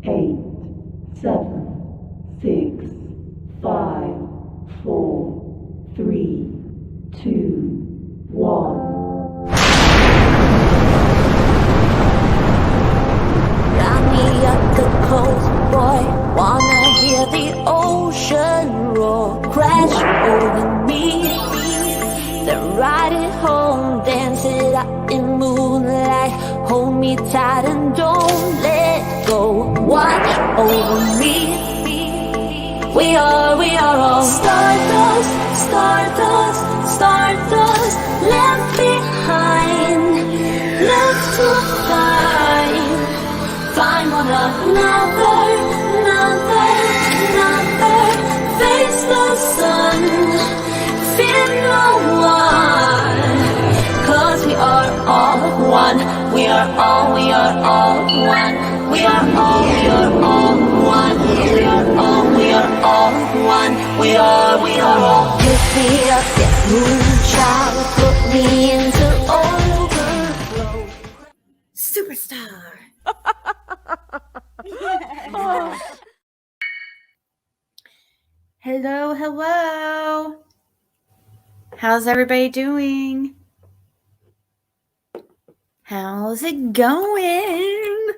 8, 7, 6, 5, 4, 3, 2, 1. Got me up the coast, boy. Wanna hear the ocean roar crash over me. Then ride it home, dance it up in moonlight. Hold me tight and don't let go. Watch over me. We are all stardust, stardust, stardust. Left behind, left to find. Find one another, face the sun, fear no one, 'cause we are all one, we are all one, we are all one, we are all one, we are all. Pick me up, yeah, moonchild, put me into overflow. Superstar. Hello. How's everybody doing? How's it going?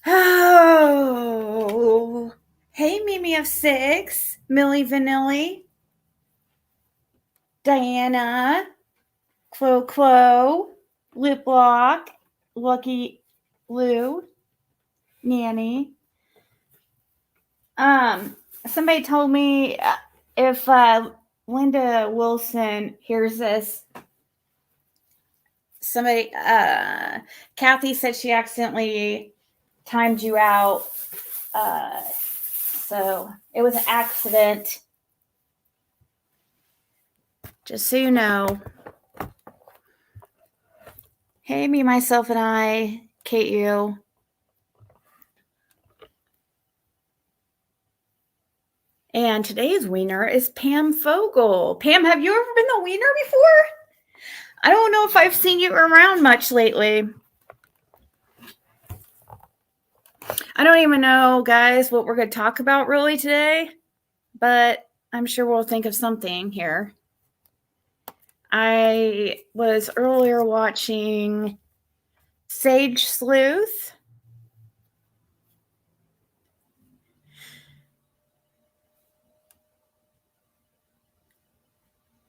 Oh, hey, Mimi of 6, Millie Vanilli, Diana, Clo, Lip Lock, Lucky Lou, Nanny. Somebody told me if Linda Wilson hears this, Kathy said she accidentally timed you out. So it was an accident. Just so you know. Hey, me, myself, and I, Kate, you. And today's wiener is Pam Fogel. Pam, have you ever been the wiener before? I don't know if I've seen you around much lately. I don't even know, guys, what we're going to talk about really today, but I'm sure we'll think of something here. I was earlier watching Sage Sleuth.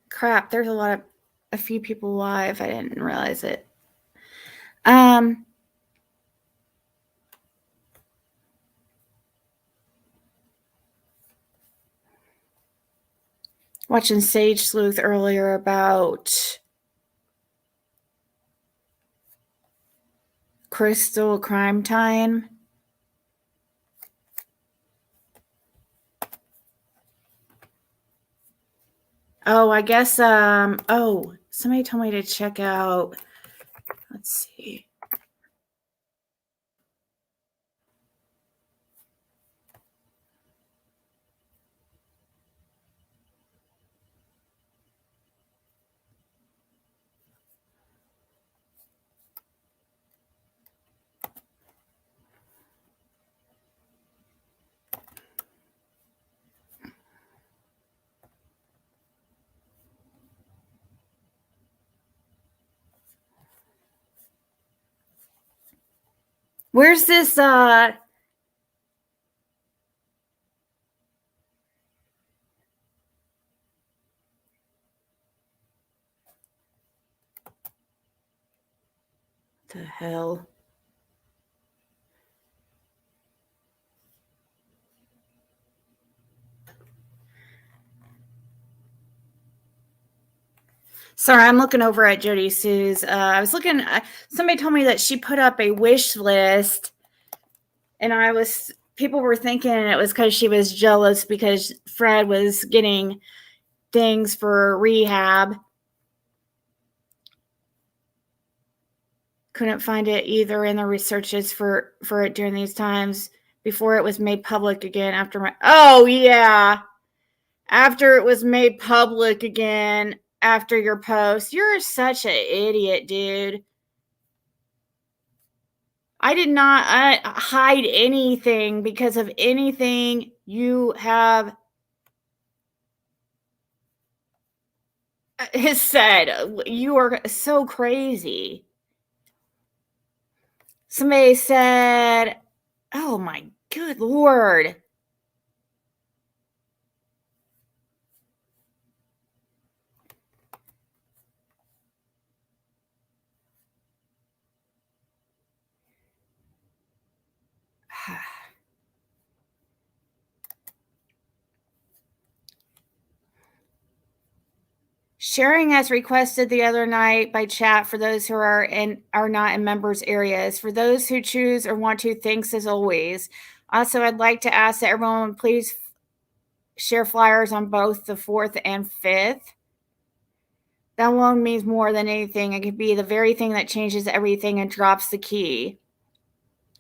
Crap, there's a few people live. I didn't realize it. Watching Sage Sleuth earlier about Crystal Crime Time. Oh, I guess, somebody told me to check out, let's see. Where's this, the hell? Sorry, I'm looking over at Jody Sue's. I was looking, somebody told me that she put up a wish list, and people were thinking it was because she was jealous because Fred was getting things for rehab. Couldn't find it either in the researches for it during these times before it was made public again after it was made public again after your post. You're such an idiot, dude. I did not hide anything because of anything you have said. You are so crazy. Somebody said, oh my good Lord. Sharing as requested the other night by chat for those who are not in members areas. For those who choose or want to, thanks as always. Also, I'd like to ask that everyone please share flyers on both the 4th and 5th. That alone means more than anything. It could be the very thing that changes everything and drops the key.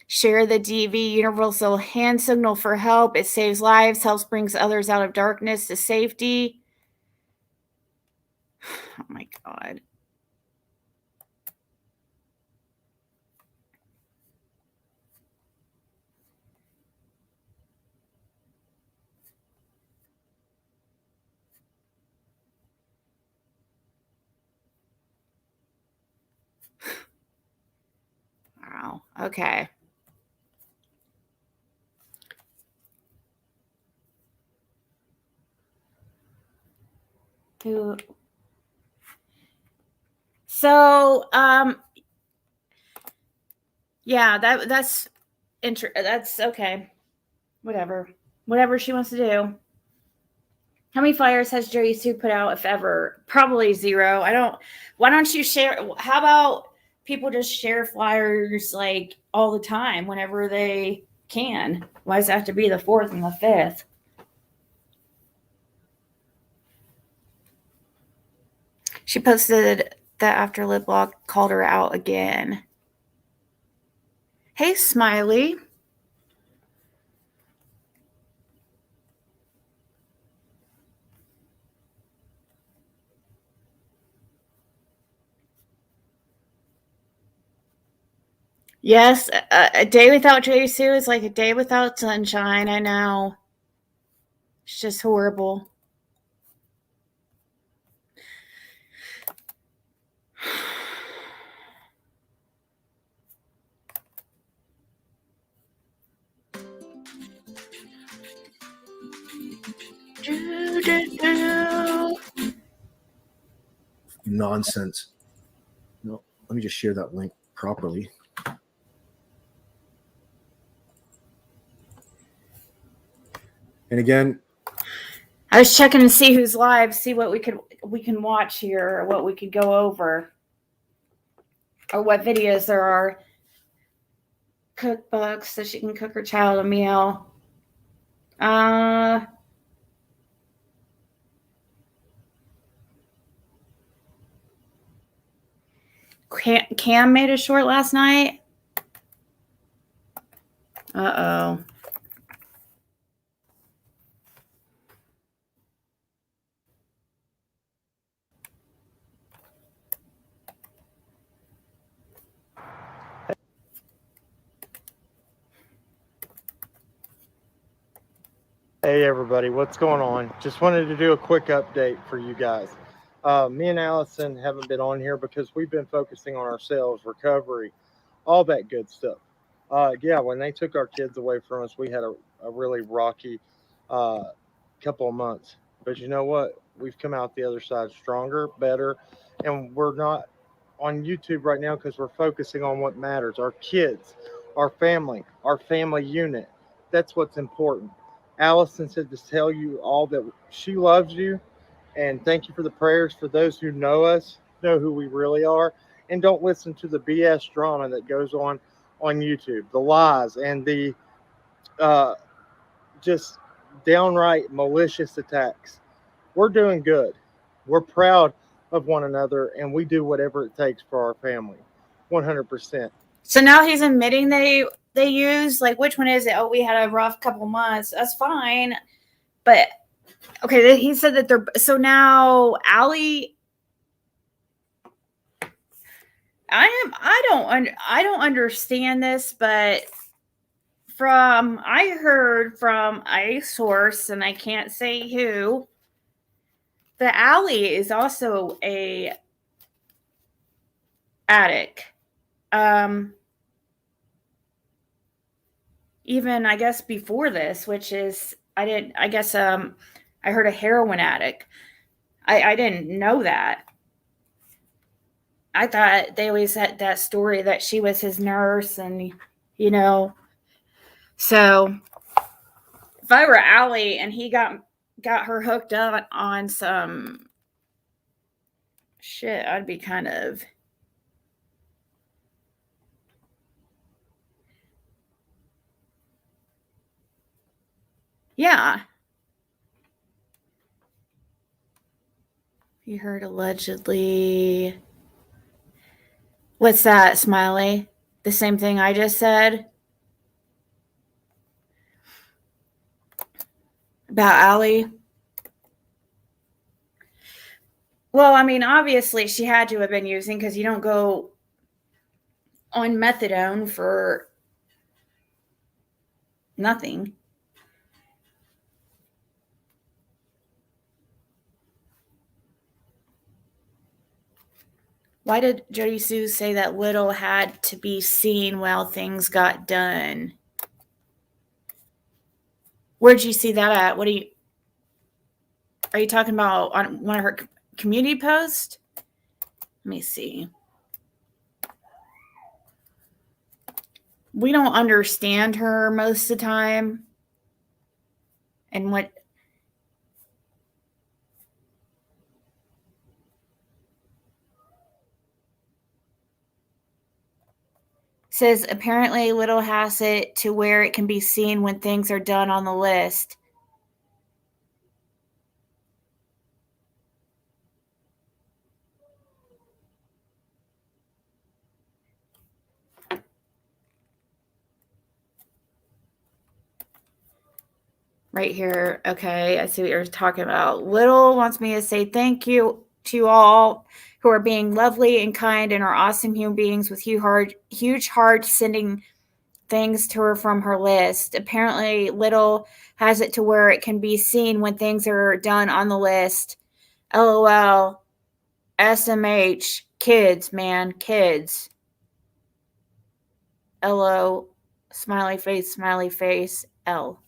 Share the DV universal hand signal for help. It saves lives, helps brings others out of darkness to safety. Oh my God. Wow. Okay. So, yeah, that's that's okay. Whatever she wants to do. How many flyers has Jerry Sue put out, if ever? Probably 0. Why don't you share? How about people just share flyers like all the time whenever they can? Why does it have to be the 4th and the 5th? She posted that after Liblock called her out again. Hey, Smiley. Yes, a day without Jerry Sue is like a day without sunshine. I know. It's just horrible. Nonsense. No, let me just share that link properly. And again, I was checking to see who's live, see what we can watch here, or what we could go over, or what videos there are. Cookbooks so she can cook her child a meal. Cam made a short last night. Uh-oh. Hey everybody, what's going on? Just wanted to do a quick update for you guys. Me and Allison haven't been on here because we've been focusing on ourselves, recovery, all that good stuff. Yeah, when they took our kids away from us, we had a really rocky couple of months. But you know what? We've come out the other side stronger, better, and we're not on YouTube right now because we're focusing on what matters: our kids, our family unit. That's what's important. Allison said to tell you all that she loves you, and thank you for the prayers. For those who know us, know who we really are, and don't listen to the BS drama that goes on YouTube, the lies and the just downright malicious attacks. We're doing good. We're proud of one another, and we do whatever it takes for our family. 100%. So now he's admitting they use, like, which one is it? Oh, we had a rough couple months. That's fine. But okay, he said that they're, so now Allie, I don't understand this, but I heard from a source, and I can't say who, the alley is also a addict. Even I guess before this, which is I guess I heard a heroin addict. I didn't know that. I thought they always had that story that she was his nurse, and you know. So if I were Allie and he got her hooked up on some shit, I'd be kind of, yeah. You heard allegedly. What's that, Smiley? The same thing I just said about Allie? Well, I mean, obviously she had to have been using, because you don't go on methadone for nothing. Why did Jody Sue say that Little had to be seen while things got done? Where'd you see that at? Are you talking about on one of her community posts? Let me see. We don't understand her most of the time. And what says apparently Little has it to where it can be seen when things are done on the list. Right here. Okay, I see what you're talking about. Little wants me to say thank you to all who are being lovely and kind and are awesome human beings with huge hearts, sending things to her from her list. Apparently, Little has it to where it can be seen when things are done on the list. LOL. SMH. Kids, man. Kids. LO. Smiley face. L.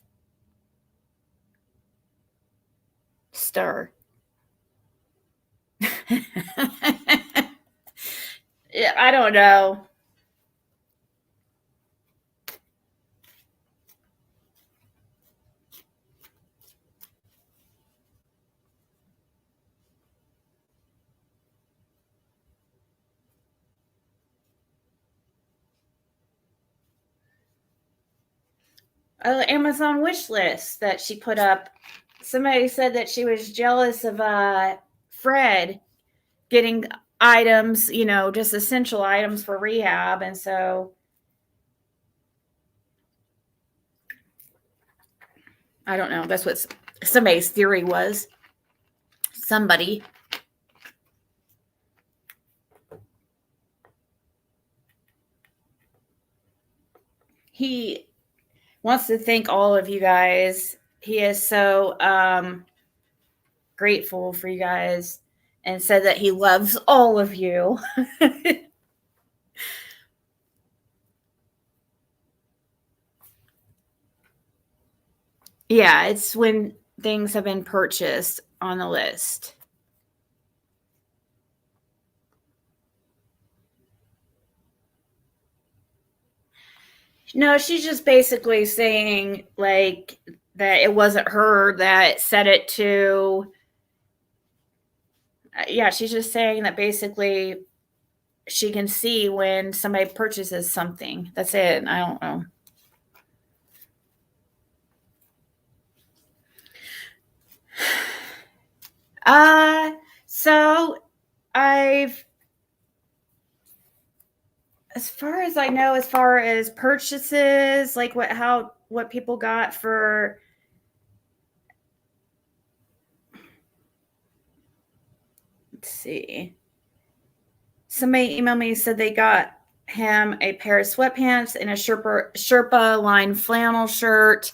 Stir. Yeah, I don't know. Amazon wish list that she put up. Somebody said that she was jealous of Fred getting items, just essential items for rehab. And so I don't know. That's what somebody's theory was. Somebody. He wants to thank all of you guys. He is so grateful for you guys and said that he loves all of you. Yeah, it's when things have been purchased on the list. No, she's just basically saying like that it wasn't her that said it to. Yeah, she's just saying that basically she can see when somebody purchases something. That's it. I don't know. So I've, as far as I know, as far as purchases, like what people got for, let's see. Somebody emailed me, said they got him a pair of sweatpants and a Sherpa line flannel shirt.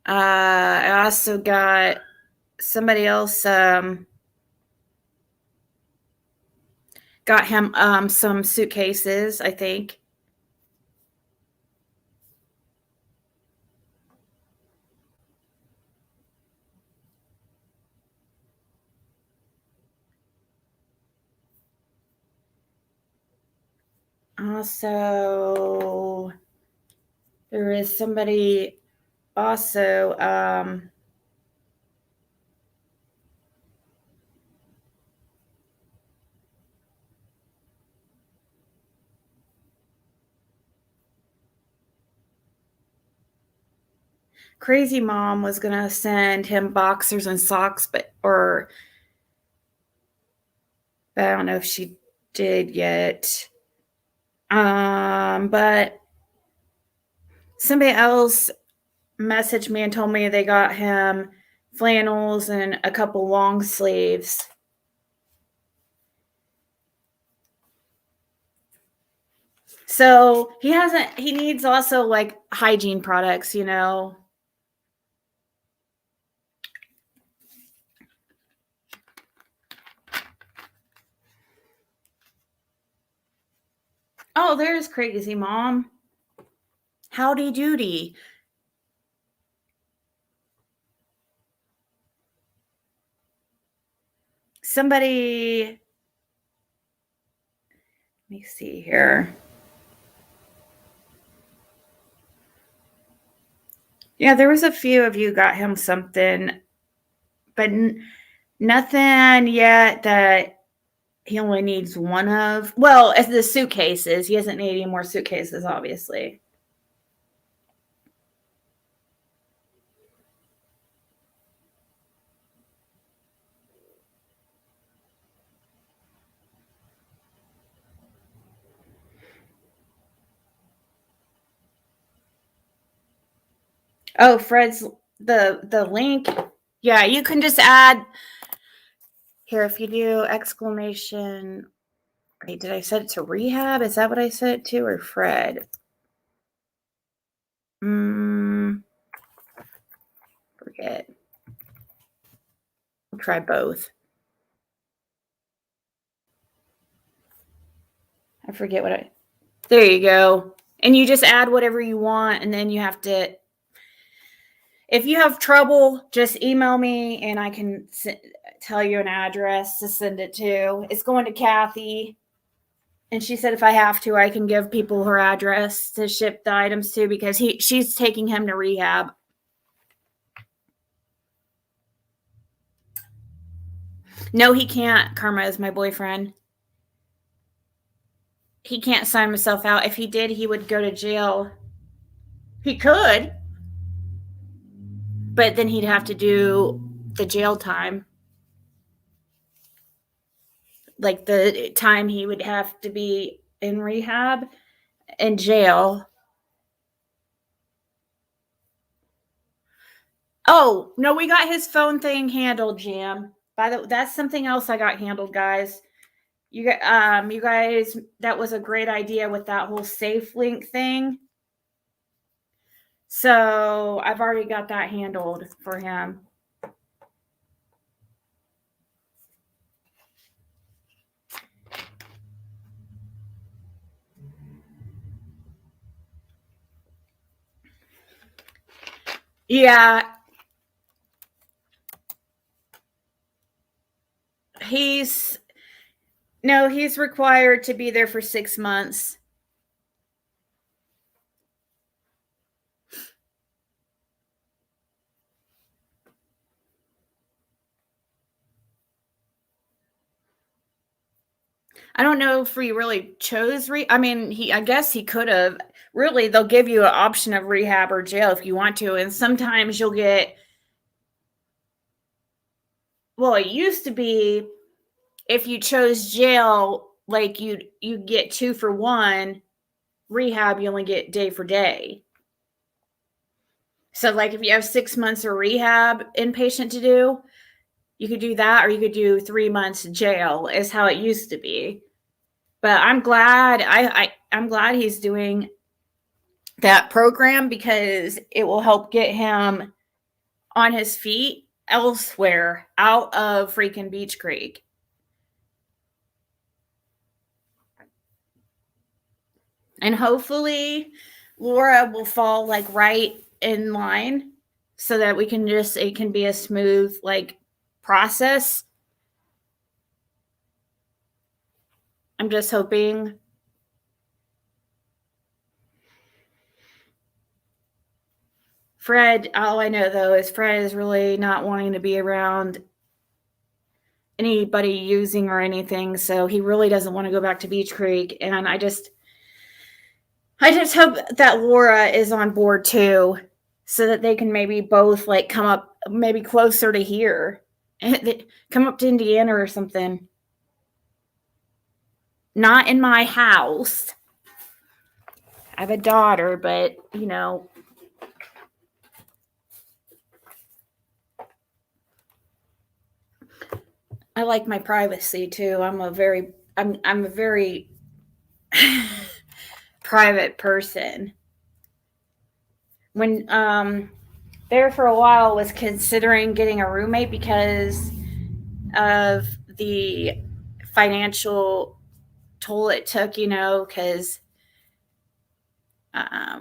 I also got somebody else got him some suitcases, I think. Also, there is somebody also Crazy Mom was gonna send him boxers and socks, but I don't know if she did yet. But somebody else messaged me and told me they got him flannels and a couple long sleeves. So he needs also like hygiene products, you know. Oh, there's Crazy Mom. Howdy doody. Somebody, let me see here. Yeah, there was a few of you got him something, but nothing yet that he only needs one of. Well, as the suitcases, he doesn't need any more suitcases, obviously. Oh, Fred's the link. Yeah, you can just add here if you do exclamation. Wait, did I set it to rehab? Is that what I set it to, or Fred? Forget. I'll try both. I forget what I. There you go. And you just add whatever you want, and then you have to. If you have trouble, just email me, and I can tell you an address to send it to. It's going to Kathy. And she said if I have to, I can give people her address to ship the items to because she's taking him to rehab. No, he can't. Karma is my boyfriend. He can't sign himself out. If he did, he would go to jail. He could, but then he'd have to do the jail time. Like the time he would have to be in rehab and jail. Oh, no, we got his phone thing handled, Jam. That's something else I got handled, guys. You guys, that was a great idea with that whole safe link thing. So I've already got that handled for him. Yeah. He's required to be there for 6 months. I don't know if he really chose I guess he could have. Really, they'll give you an option of rehab or jail if you want to, and sometimes you'll get. Well, it used to be if you chose jail, like you get 2 for 1. Rehab, you only get day for day. So, like, if you have 6 months of rehab inpatient to do, You could do that, or you could do 3 months in jail, is how it used to be. But I'm glad I'm glad he's doing that program, because it will help get him on his feet elsewhere out of freaking Beach Creek. And hopefully Laura will fall like right in line, so that we can just, it can be a smooth like process. I'm just hoping. Fred, all I know though is Fred is really not wanting to be around anybody using or anything, so he really doesn't want to go back to Beach Creek. And I just hope that Laura is on board too, so that they can maybe both like come up maybe closer to here, come up to Indiana or something. Not in my house. I have a daughter, but you know, I like my privacy too. I'm a very private person. When there for a while was considering getting a roommate because of the financial toll it took, you know, because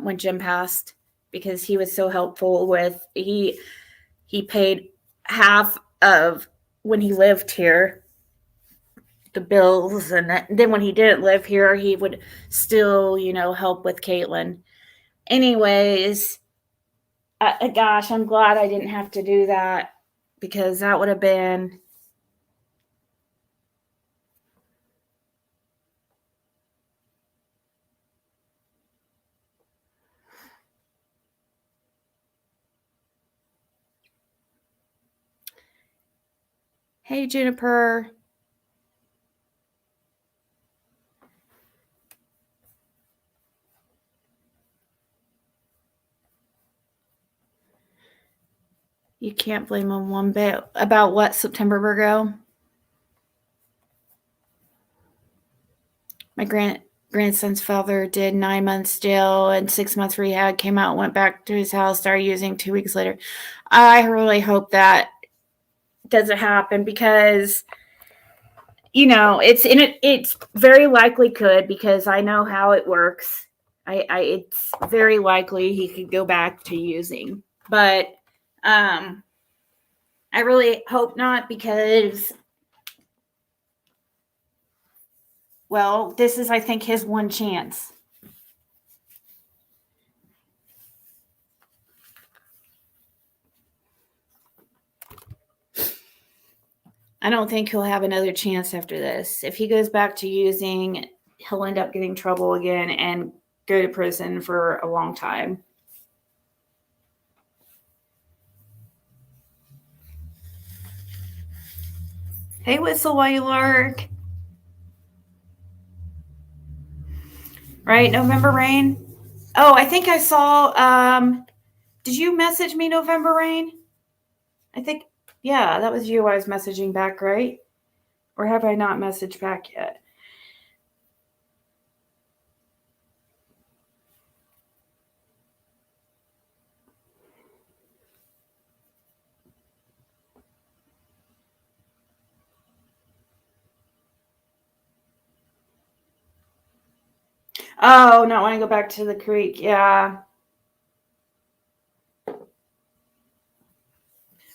when Jim passed, because he was so helpful with, he paid half of when he lived here, the bills, and then when he didn't live here, he would still, you know, help with Caitlin. Anyways, gosh, I'm glad I didn't have to do that, because that would have been. Hey, Juniper. You can't blame him one bit. About what, September, Virgo? My grandson's father did 9 months jail and 6 months rehab, came out, went back to his house, started using 2 weeks later. I really hope that doesn't happen, because, you know, it's very likely could, because I know how it works. It's very likely he could go back to using, but I really hope not, because, well, this is, I think, his one chance. I don't think he'll have another chance after this. If he goes back to using, he'll end up getting trouble again and go to prison for a long time. Hey, Whistle while you lurk. Right, November Rain? Oh, I think I saw, did you message me, November Rain? I think, yeah, that was you I was messaging back, right? Or have I not messaged back yet? Oh, not want to go back to the creek. Yeah.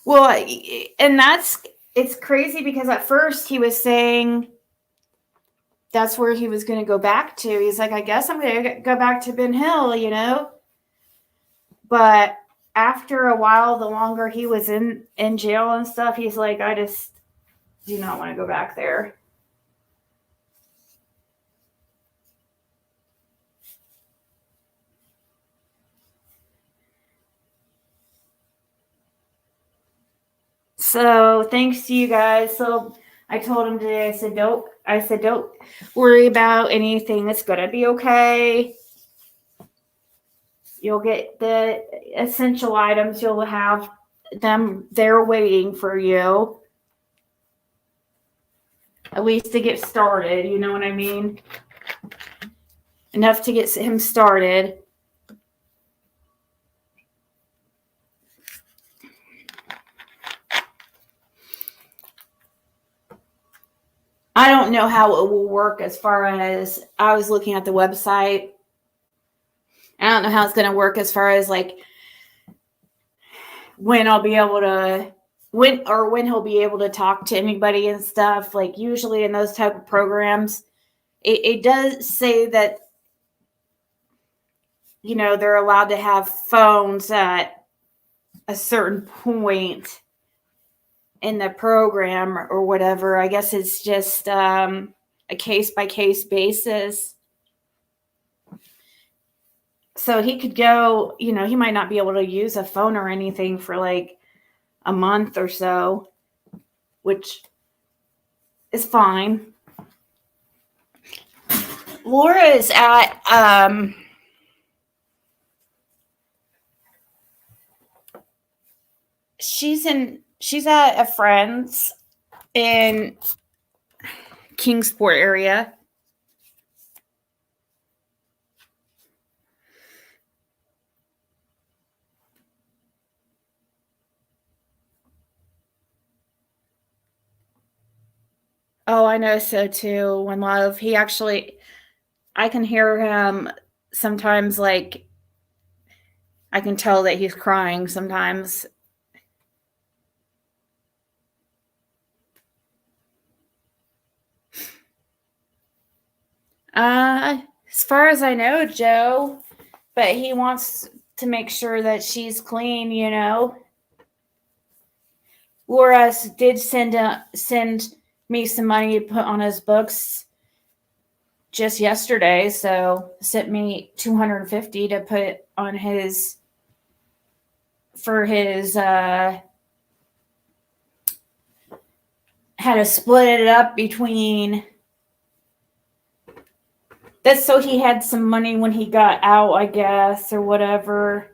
Well, and it's crazy, because at first he was saying that's where he was going to go back to. He's like, I guess I'm going to go back to Ben Hill, you know? But after a while, the longer he was in jail and stuff, he's like, I just do not want to go back there. So thanks to you guys. So I told him today, I said, don't worry about anything. It's going to be okay. You'll get the essential items. You'll have them there waiting for you. At least to get started, you know what I mean? Enough to get him started. I don't know how it will work as far as I was looking at the website. I don't know how it's going to work as far as like when I'll be able to when he'll be able to talk to anybody and stuff. Like usually in those type of programs, it does say that they're allowed to have phones at a certain point in the program or whatever. I guess it's just a case by case basis. So he could go, he might not be able to use a phone or anything for like a month or so, which is fine. Laura is at she's at a friend's in Kingsport area. Oh, I know so too. When Love, I can hear him sometimes, like, I can tell that he's crying sometimes. As far as I know, Joe, but he wants to make sure that she's clean. Laura did send me some money to put on his books just yesterday, so sent me $250 to put on his for his had to split it up between that's so he had some money when he got out, I guess, or whatever.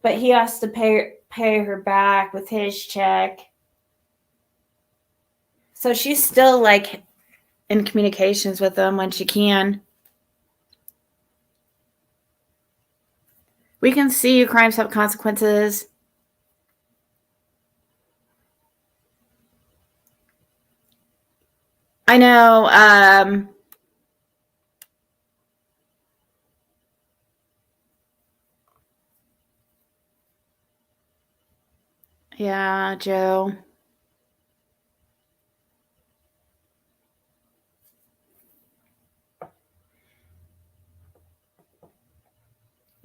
But he has to pay her back with his check. So she's still like in communications with them when she can. We can see your crimes have consequences. I know. Yeah, Joe.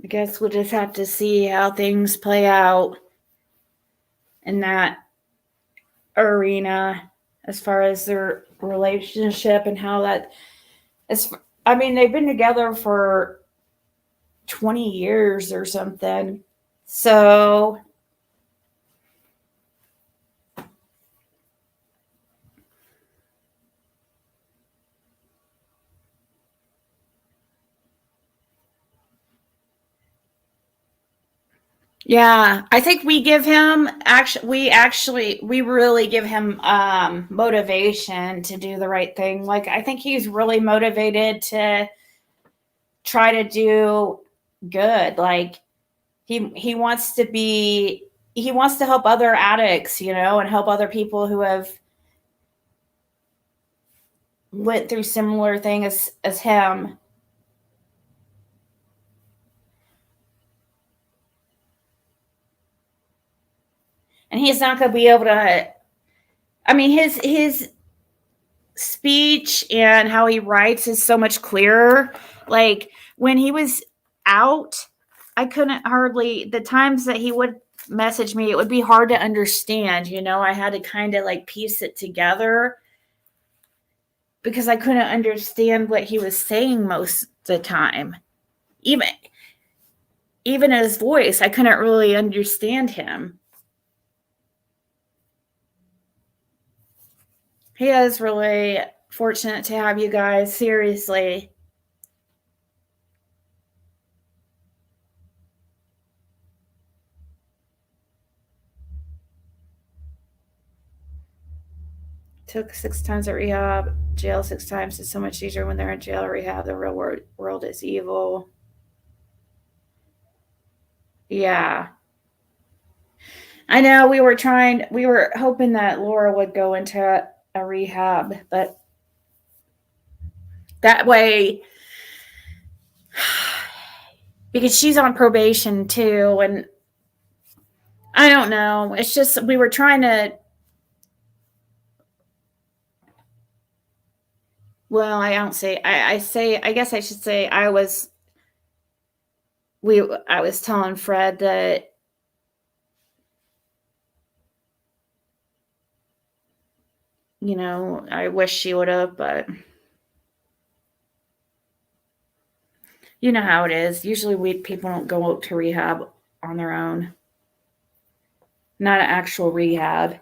I guess we'll just have to see how things play out in that arena as far as their relationship and how that is. I mean, they've been together for 20 years or something. So, yeah, I think we give him we really give him motivation to do the right thing. Like I think he's really motivated to try to do good. Like he wants to help other addicts, and help other people who have went through similar things as him. And he's not going to be able to. I mean, his speech and how he writes is so much clearer. Like when he was out, I couldn't hardly the times that he would message me, it would be hard to understand. I had to kind of like piece it together because I couldn't understand what he was saying most of the time. Even his voice, I couldn't really understand him. He is really fortunate to have you guys, seriously. Took 6 times at rehab, jail 6 times. It's so much easier when they're in jail or rehab. The real world is evil. Yeah. I know we were hoping that Laura would go into a rehab, but that way, because she's on probation too, and I don't know. It's just we were trying to. Well, I don't say. I say. I guess I should say I was. I was telling Fred that I wish she would have, but you know how it is. Usually, people don't go to rehab on their own. Not an actual rehab.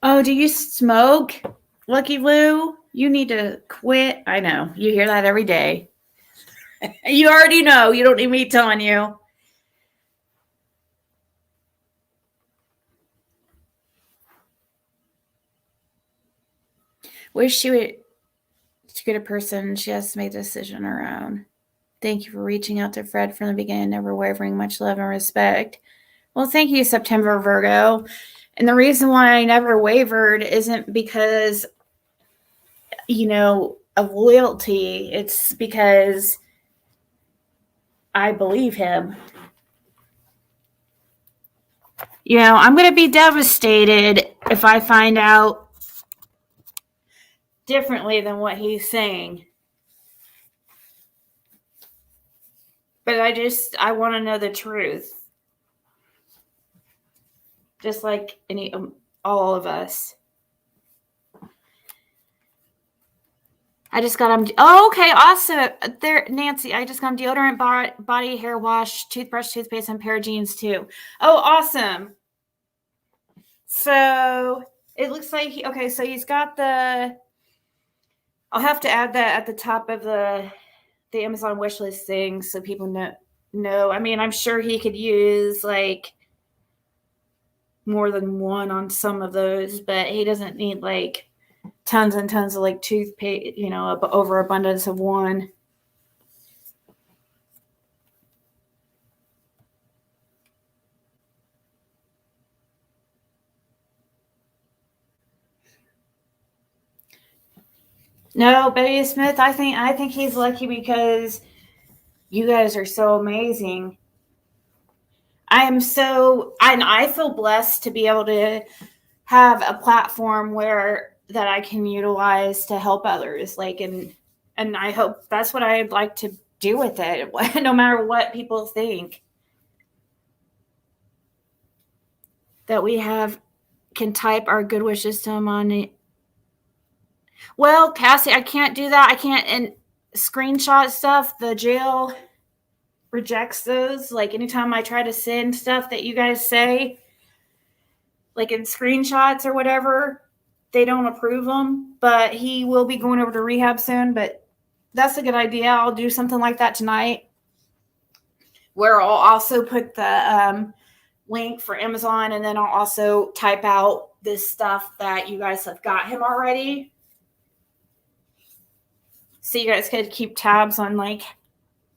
Oh, do you smoke, Lucky Lou? You need to quit. I know. You hear that every day. You already know. You don't need me telling you. Wish she would. She's a good person. She has to make the decision on her own. Thank you for reaching out to Fred from the beginning, never wavering, much love and respect. Well, thank you, September Virgo. And the reason why I never wavered isn't because, of loyalty. It's because I believe him. I'm going to be devastated if I find out differently than what he's saying. But I want to know the truth. Just like all of us. I just got him. Oh, okay, awesome. There, Nancy, I just got him deodorant, body, hair wash, toothbrush, toothpaste, and pair of jeans too. Oh, awesome. So it looks like, so he's got I'll have to add that at the top of the Amazon wish list thing so people know. I mean, I'm sure he could use like more than one on some of those, but he doesn't need like tons and tons of like toothpaste, overabundance of one. No, Betty Smith, I think he's lucky because you guys are so amazing. I feel blessed to be able to have a platform that I can utilize to help others. And I hope that's what I'd like to do with it, no matter what people think. That we can type our good wishes to him on it. Well, Cassie, I can't do that. I can't and screenshot stuff. The jail rejects those. Like anytime I try to send stuff that you guys say, like in screenshots or whatever, they don't approve them. But he will be going over to rehab soon. But that's a good idea. I'll do something like that tonight, where I'll also put the link for Amazon, and then I'll also type out this stuff that you guys have got him already. So you guys could keep tabs on like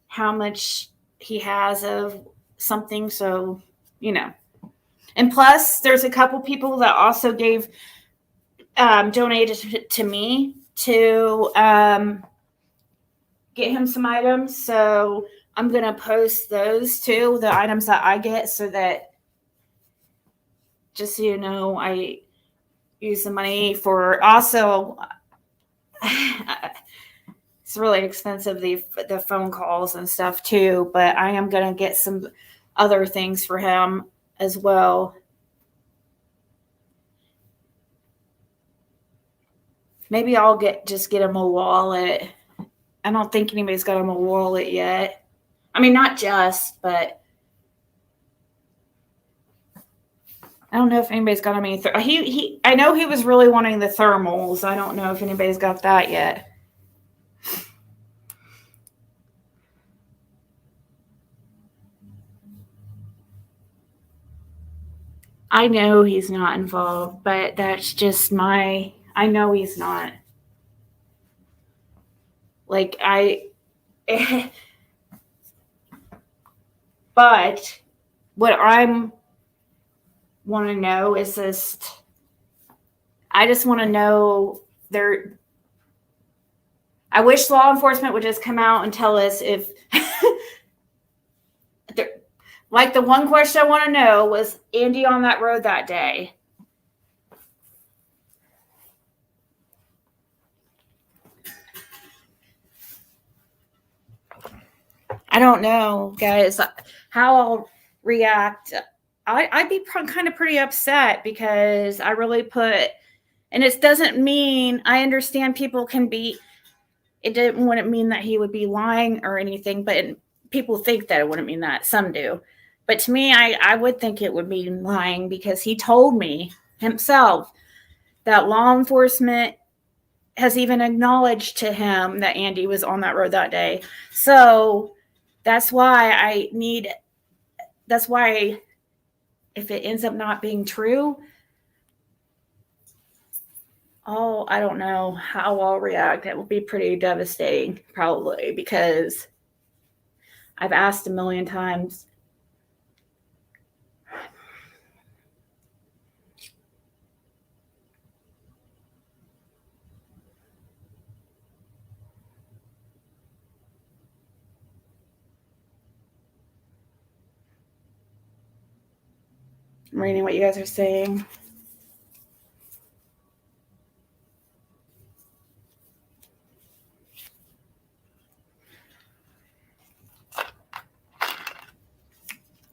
how much he has of something. So, and plus there's a couple people that also donated to me to get him some items. So I'm going to post those too, the items that I get, so that just so you know, I use the money for also it's really expensive, the phone calls and stuff too, but I am going to get some other things for him as well. Maybe I'll just get him a wallet. I don't think anybody's got him a wallet yet. I mean, not just, but I don't know if anybody's got any. I know he was really wanting the thermals. I don't know if anybody's got that yet. I know he's not involved, but that's just my. I know he's not. Like but what I'm want to know is just. I just want to know there. I wish law enforcement would just come out and tell us if. Like the one question I want to know was Andy on that road that day? I don't know, guys, how I'll react. I'd be kind of pretty upset because I really put, and it doesn't mean, I understand people can be, wouldn't mean that he would be lying or anything, but people think that it wouldn't mean that. Some do. But to me, I would think it would mean lying because he told me himself that law enforcement has even acknowledged to him that Andy was on that road that day. So that's why if it ends up not being true, I don't know how I'll react. It will be pretty devastating, probably, because I've asked a million times. I'm reading what you guys are saying.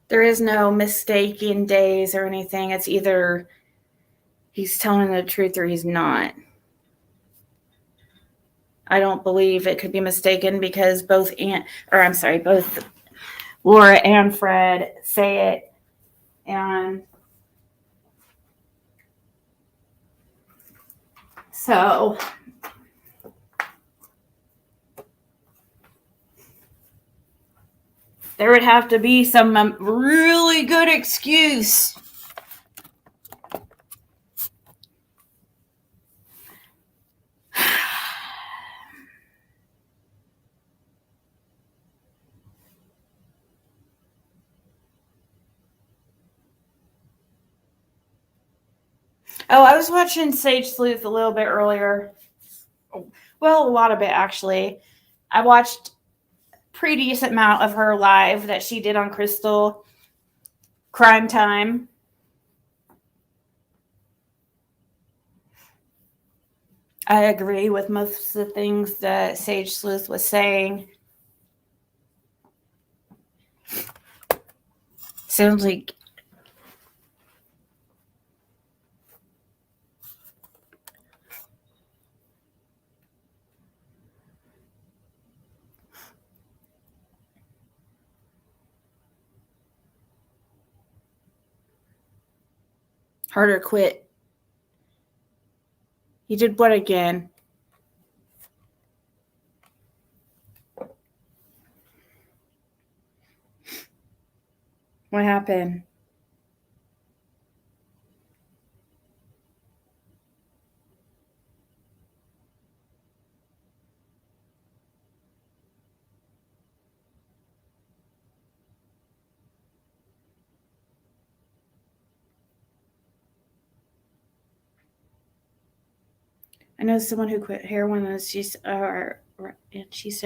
There is no mistaken days or anything. It's either he's telling the truth or he's not. I don't believe it could be mistaken because both Laura and Fred say it. And so there would have to be some really good excuse. Oh, I was watching Sage Sleuth a little bit earlier. Well, a lot of it, actually. I watched a pretty decent amount of her live that she did on Crystal Crime Time. I agree with most of the things that Sage Sleuth was saying. Sounds like harder quit. He did what again? What happened? I know someone who quit heroin and she said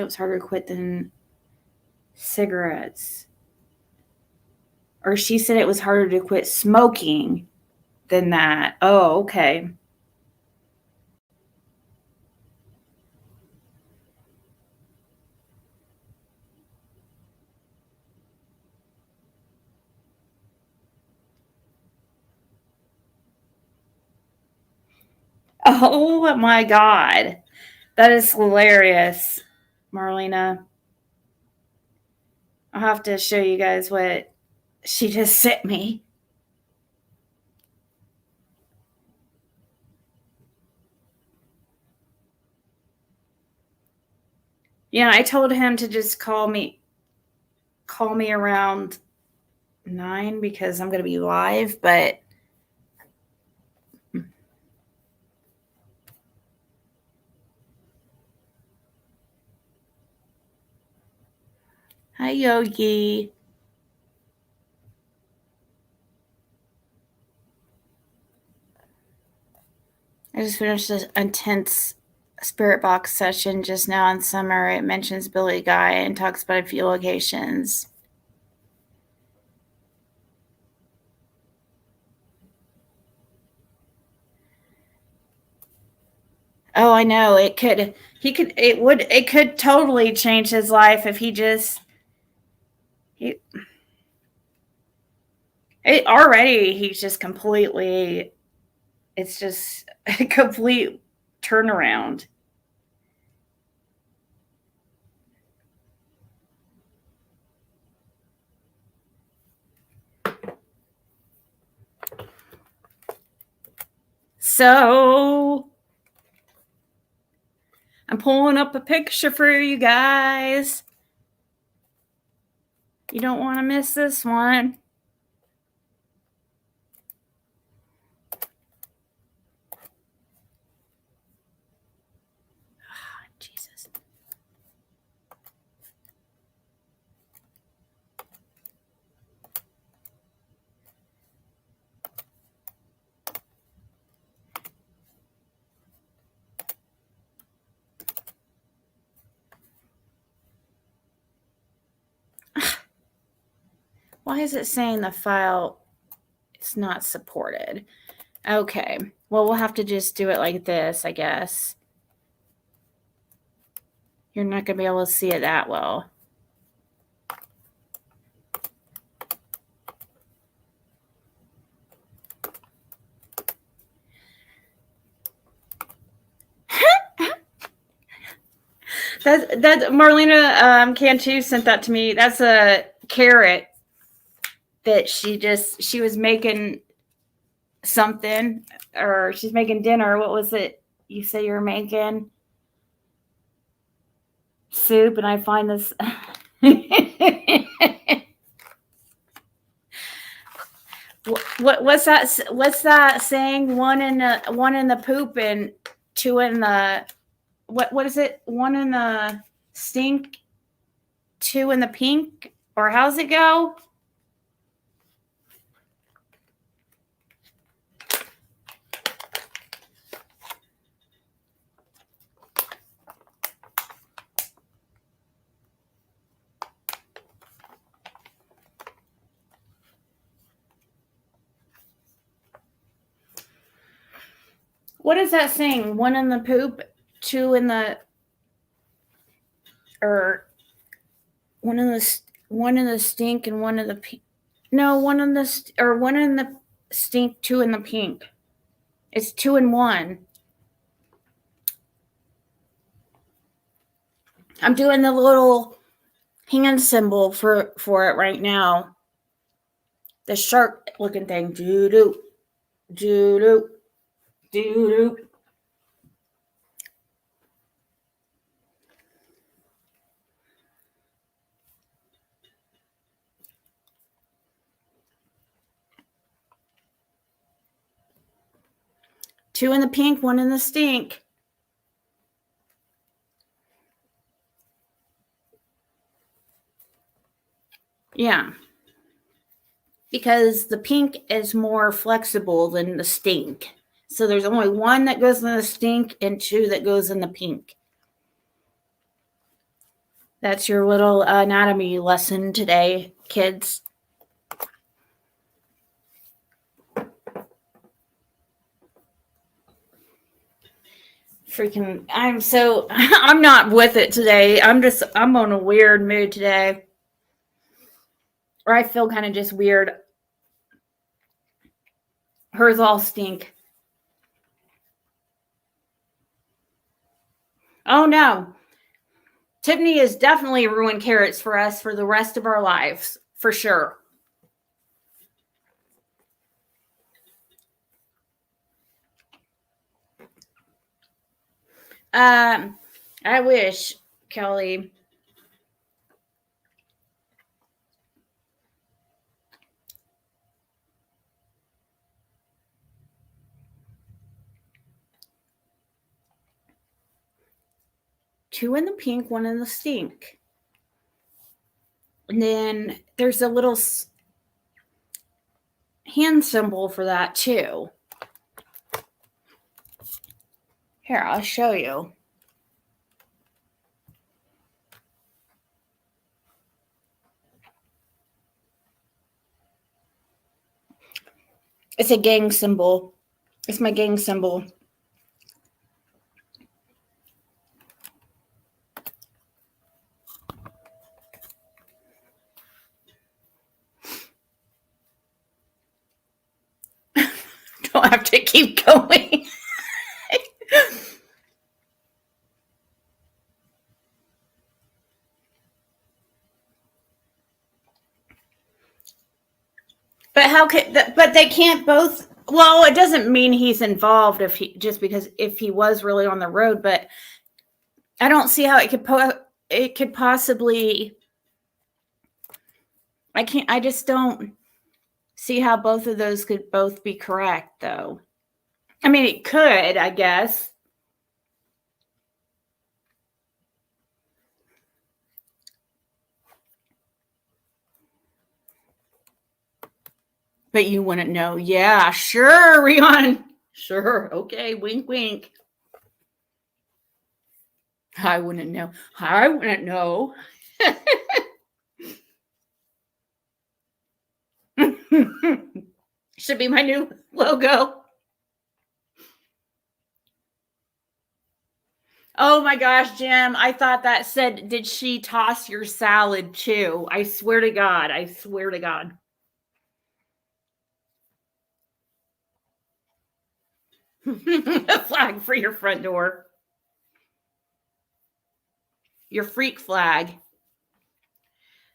it was harder to quit than cigarettes. Or she said it was harder to quit smoking than that. Oh, okay. Oh my God. That is hilarious, Marlena. I'll have to show you guys what she just sent me. Yeah, I told him to just call me around 9 because I'm going to be live, but hi Yogi. I just finished this intense spirit box session just now in summer. It mentions Billy Guy and talks about a few locations. Oh, I know. It could totally change his life if he just he's just completely, it's just a complete turnaround. So I'm pulling up a picture for you guys. You don't want to miss this one. Oh, Jesus. Why is it saying the file is not supported? Okay. Well, we'll have to just do it like this, I guess. You're not going to be able to see it that well. That Marlena Cantu sent that to me. That's a carrot that she was making something, or she's making dinner. What was it you say you were making? Soup, and I find this. What's that? What's that saying? One in the poop and two in the what is it? One in the stink, two in the pink, or how's it go? What is that saying? One in the poop, two in the, or one in the stink and one in the pink. No, one in the stink, two in the pink. It's 2 and 1. I'm doing the little hand symbol for it right now. The shark looking thing. Doo doo, doo doo, doo doo. Two in the pink, one in the stink. Yeah. Because the pink is more flexible than the stink. So there's only one that goes in the stink and 2 that goes in the pink. That's your little anatomy lesson today, kids. Freaking, I'm not with it today. I'm on a weird mood today. Or I feel kind of just weird. Hers all stink. Oh no. Tiffany has definitely ruined carrots for us for the rest of our lives, for sure. I wish. Kelly. Two in the pink, one in the stink. And then there's a little hand symbol for that too. Here, I'll show you. It's a gang symbol. It's my gang symbol. Don't have to keep going. But how could? But they can't both. Well, it doesn't mean he's involved if he just because if he was really on the road. But I don't see how it could possibly. I can't. I just don't see how both of those could both be correct, though. I mean, it could, I guess. But you wouldn't know. Yeah, sure, Rion. Sure. Okay. Wink, wink. I wouldn't know. I wouldn't know. Should be my new logo. Oh my gosh, Jim. I thought that said, did she toss your salad too? I swear to God. I swear to God. A flag for your front door. Your freak flag.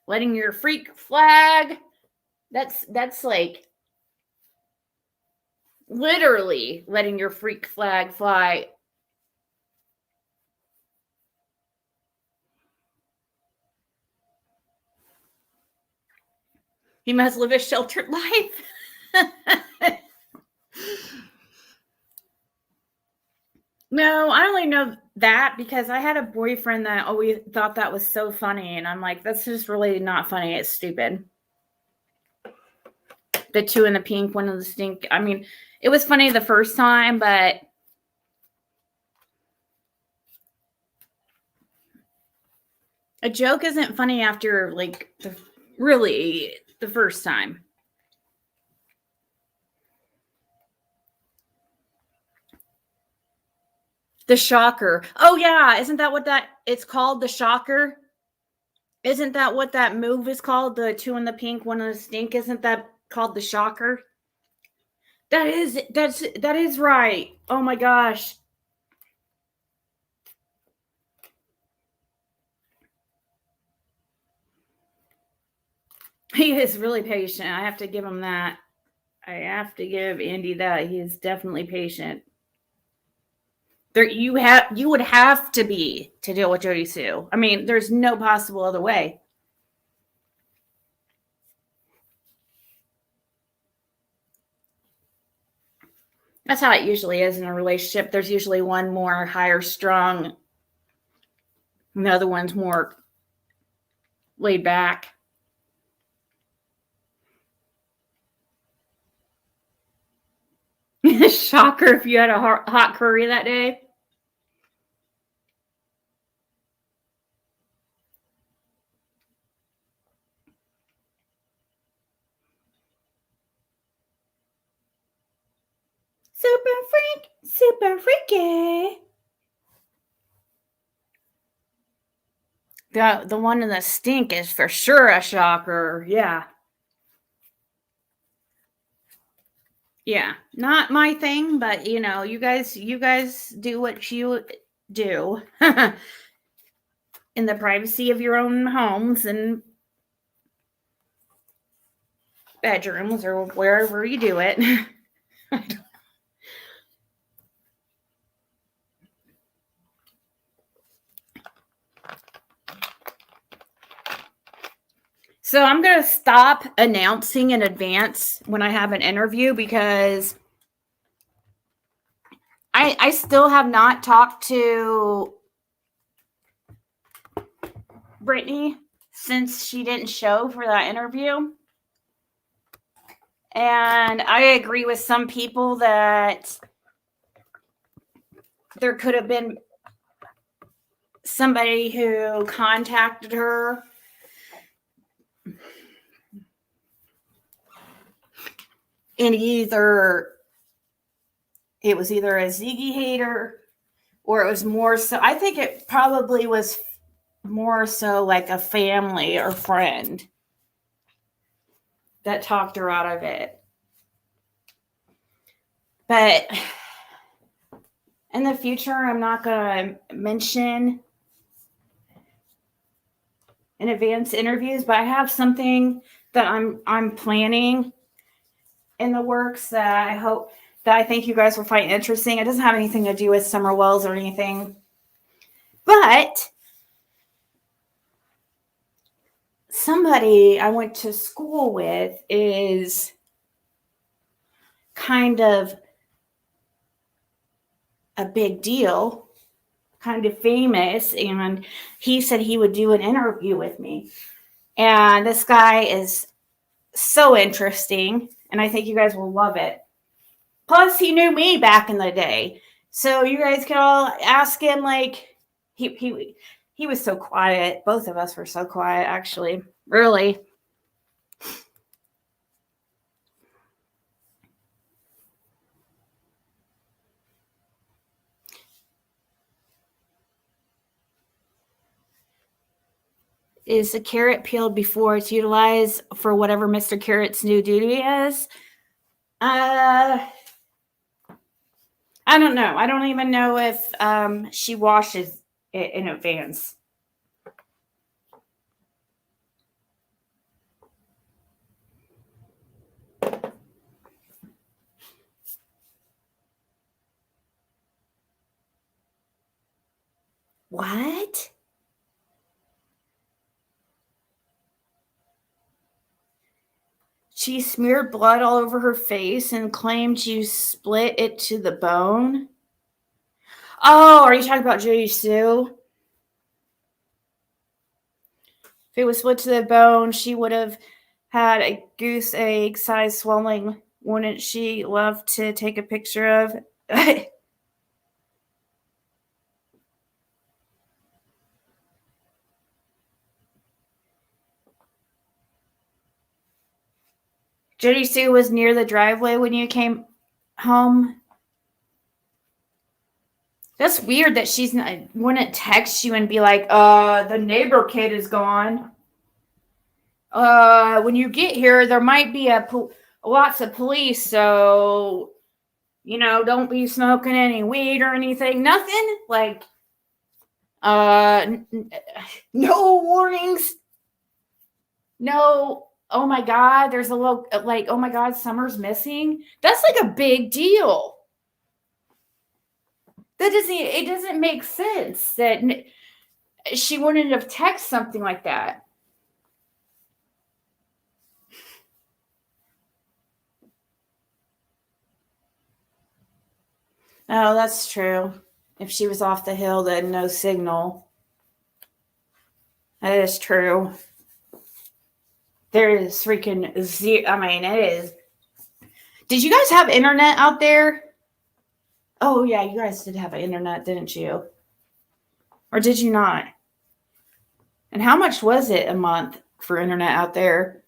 Letting your freak flag. That's like literally letting your freak flag fly. You must live a sheltered life. No, I only know that because I had a boyfriend that always thought that was so funny. And I'm like, that's just really not funny. It's stupid. The two in the pink, one in the stink. I mean, it was funny the first time, but a joke isn't funny after like really the first time. The shocker. Oh yeah, isn't that what it's called? The shocker? Isn't that what that move is called? The two in the pink, one in the stink. Isn't that called the shocker? That is right. Oh my gosh. He is really patient. I have to give him that. I have to give Andy that. He is definitely patient. You would have to be to deal with Jody Sue. I mean, there's no possible other way. That's how it usually is in a relationship. There's usually one more higher strung, and the other one's more laid back. Shocker if you had a hot curry that day. Super freaky. The one in the stink is for sure a shocker. Yeah. Yeah, not my thing, but you know, you guys do what you do in the privacy of your own homes and bedrooms or wherever you do it. So I'm going to stop announcing in advance when I have an interview because I still have not talked to Brittany since she didn't show for that interview. And I agree with some people that there could have been somebody who contacted her and it was either a Ziggy hater or it was more so, I think it probably was more so like a family or friend that talked her out of it. But in the future, I'm not going to mention in advance interviews, but I have something that I'm planning in the works that I think you guys will find interesting. It doesn't have anything to do with Summer Wells or anything, but somebody I went to school with is kind of a big deal, kind of famous, and he said he would do an interview with me. And this guy is so interesting, and I think you guys will love it. Plus, he knew me back in the day, so you guys can all ask him. Like he was so quiet. Both of us were so quiet, actually. Really. Is the carrot peeled before it's utilized for whatever Mr. Carrot's new duty is? I don't know. I don't even know if she washes it in advance. What? She smeared blood all over her face and claimed you split it to the bone. Oh, are you talking about Judy Sue? If it was split to the bone, she would have had a goose egg size swelling. Wouldn't she love to take a picture of? Judy Sue was near the driveway when you came home. That's weird that she's not wouldn't text you and be like, the neighbor kid is gone. When you get here, there might be lots of police, so don't be smoking any weed or anything. Nothing like no warnings. No, oh my God, there's a little like, oh my God, Summer's missing. That's like a big deal. It doesn't make sense that she wouldn't have texted something like that. Oh, that's true. If she was off the hill, then no signal. That is true. There is freaking zero. I mean, it is. Did you guys have internet out there? Oh, yeah, you guys did have internet, didn't you? Or did you not? And how much was it a month for internet out there?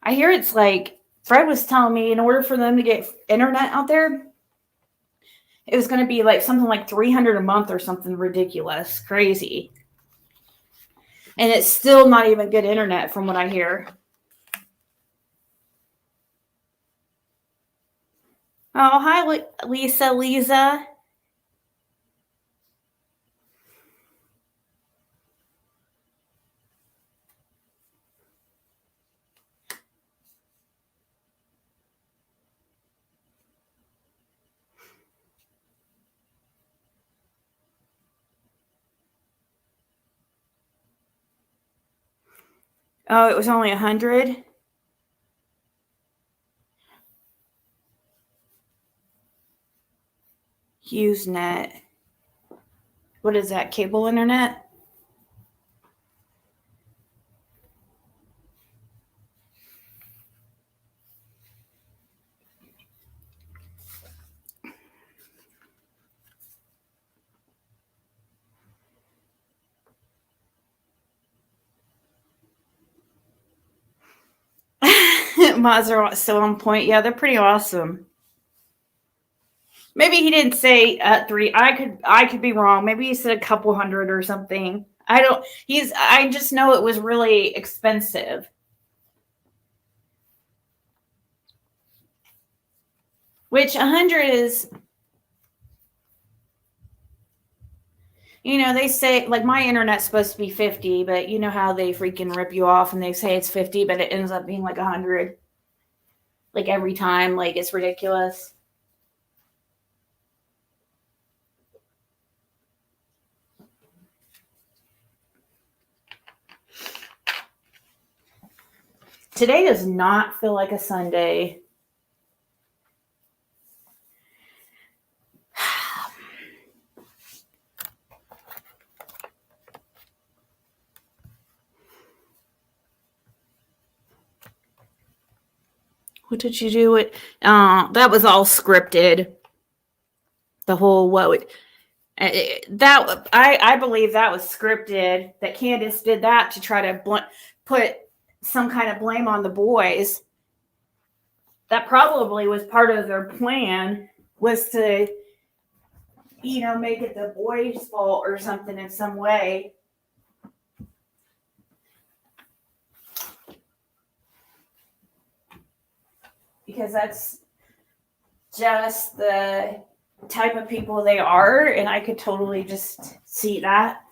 I hear it's like, Fred was telling me in order for them to get internet out there, it was going to be like something like $300 a month or something ridiculous, crazy. And it's still not even good internet from what I hear. Oh, hi, Lisa. Oh, it was only 100. HughesNet. What is that? Cable internet? Mods are so on point. Yeah, they're pretty awesome. Maybe he didn't say 3. I could be wrong. Maybe he said a couple hundred or something. I just know it was really expensive. Which 100 is, they say, like, my internet's supposed to be 50, but you know how they freaking rip you off and they say it's 50, but it ends up being like 100. Like every time, like it's ridiculous. Today does not feel like a Sunday. What did you do? That was all scripted. The whole I believe that was scripted. That Candace did that to try to put some kind of blame on the boys. That probably was part of their plan, was to, make it the boys' fault or something in some way. Because that's just the type of people they are, and I could totally just see that.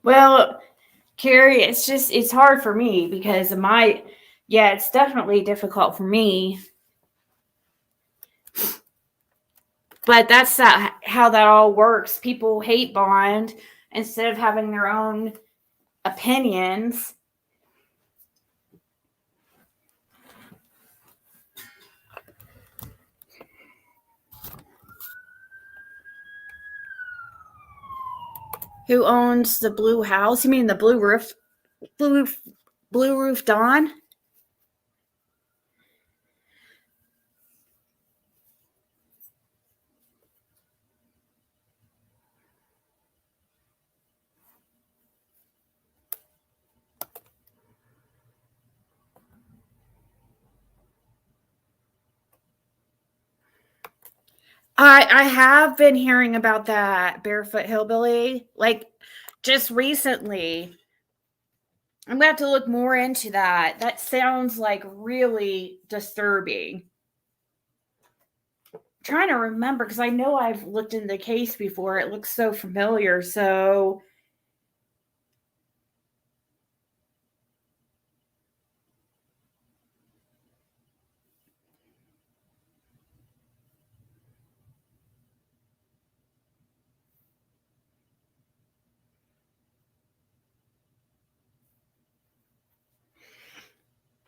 Well, Carrie, it's hard for me because it's definitely difficult for me. But that's how that all works. People hate Bond instead of having their own opinions. Who owns the blue house? You mean the blue roof? Blue roof Dawn? I have been hearing about that Barefoot Hillbilly, like, just recently. I'm gonna have to look more into that. That sounds like really disturbing. I'm trying to remember, because I know I've looked into the case before. It looks so familiar. So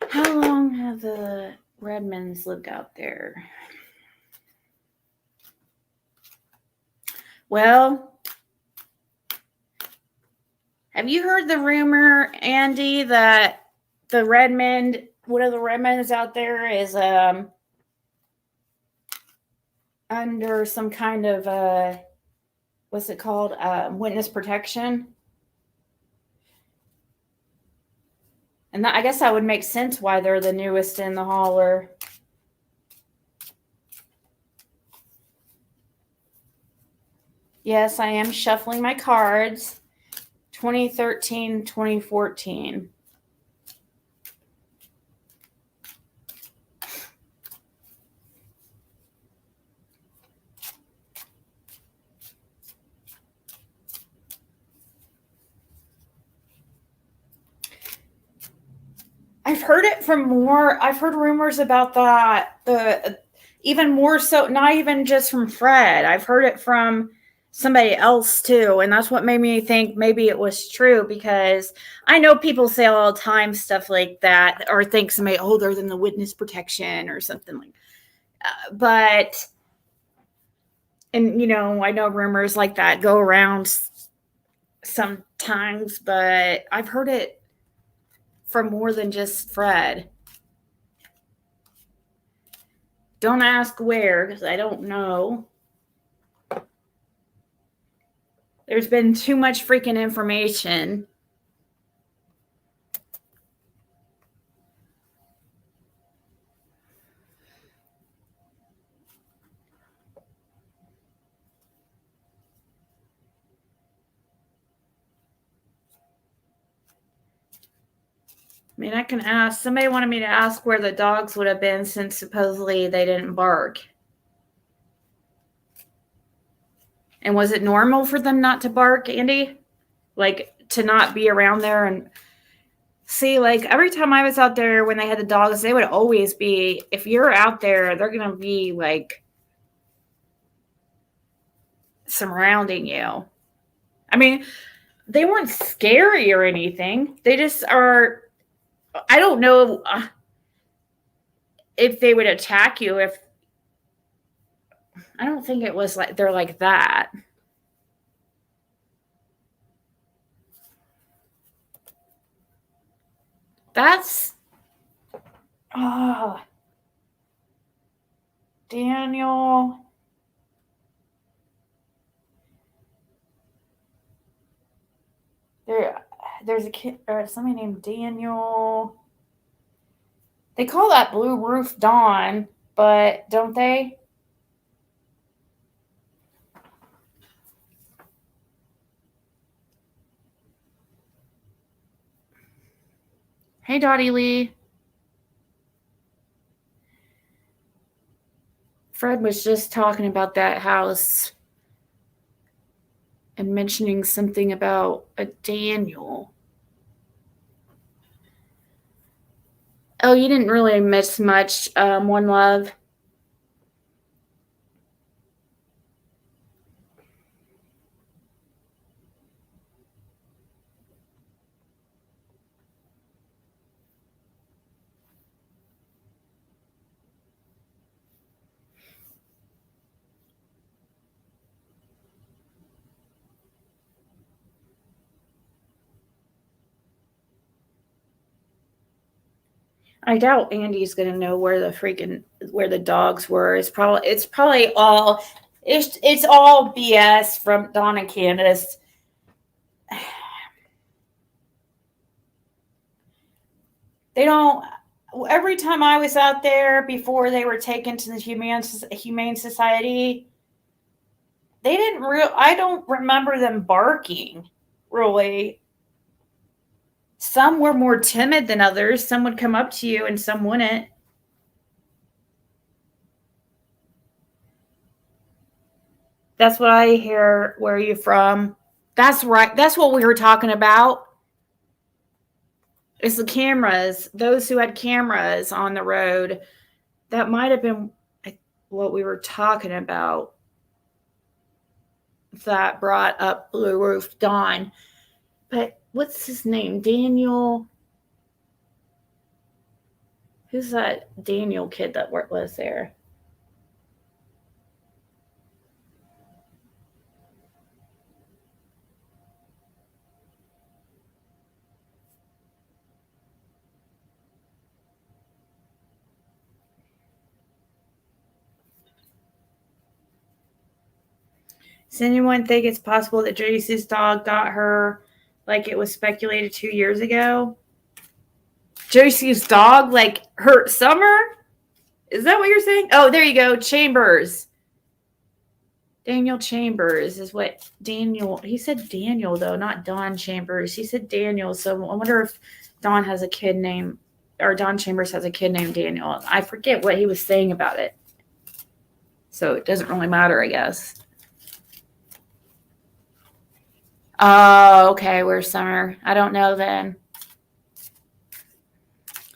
how long have the Redmonds lived out there? Well, have you heard the rumor, Andy, that one of the Redmonds out there is under some kind of what's it called? Witness protection? And I guess that would make sense why they're the newest in the holler. Yes, I am shuffling my cards, 2013, 2014. I've heard it from more. I've heard rumors about that. Even more so, not even just from Fred. I've heard it from somebody else too, and that's what made me think maybe it was true, because I know people say all the time stuff like that, or think somebody older than the witness protection or something like. But and I know rumors like that go around sometimes, but I've heard it from more than just Fred. Don't ask where, because I don't know. There's been too much freaking information. I mean, I can ask. Somebody wanted me to ask where the dogs would have been, since supposedly they didn't bark. And was it normal for them not to bark, Andy? Like, to not be around there? And see, like, every time I was out there when they had the dogs, they would always be, if you're out there, they're going to be, like, surrounding you. I mean, they weren't scary or anything. They just are, I don't know if they would attack you. I don't think it was like they're like that. That's Daniel. There's a kid or somebody named Daniel. They call that Blue Roof Dawn, but don't they? Hey, Dottie Lee. Fred was just talking about that house and mentioning something about a Daniel. Oh, you didn't really miss much, One Love. I doubt Andy's gonna know where the dogs were. It's probably all it's all BS from Don and Candace. They don't. Every time I was out there before they were taken to the Humane Society, they didn't I don't remember them barking, really. Some were more timid than others. Some would come up to you and some wouldn't. That's what I hear. Where are you from? That's right. That's what we were talking about. It's the cameras. Those who had cameras on the road. That might have been what we were talking about. That brought up Blue Roof Dawn. But what's his name? Daniel. Who's that Daniel kid that was there? Does anyone think it's possible that Joyce's dog got her like it was speculated 2 years ago? Joyce's dog like hurt Summer? Is that what you're saying? Oh, there you go. Chambers. Daniel Chambers is what Daniel, he said Daniel though, not Don Chambers. He said Daniel. So I wonder if Don has a kid named, or Don Chambers has a kid named Daniel. I forget what he was saying about it. So it doesn't really matter, I guess. Oh, okay. Where's Summer? I don't know then.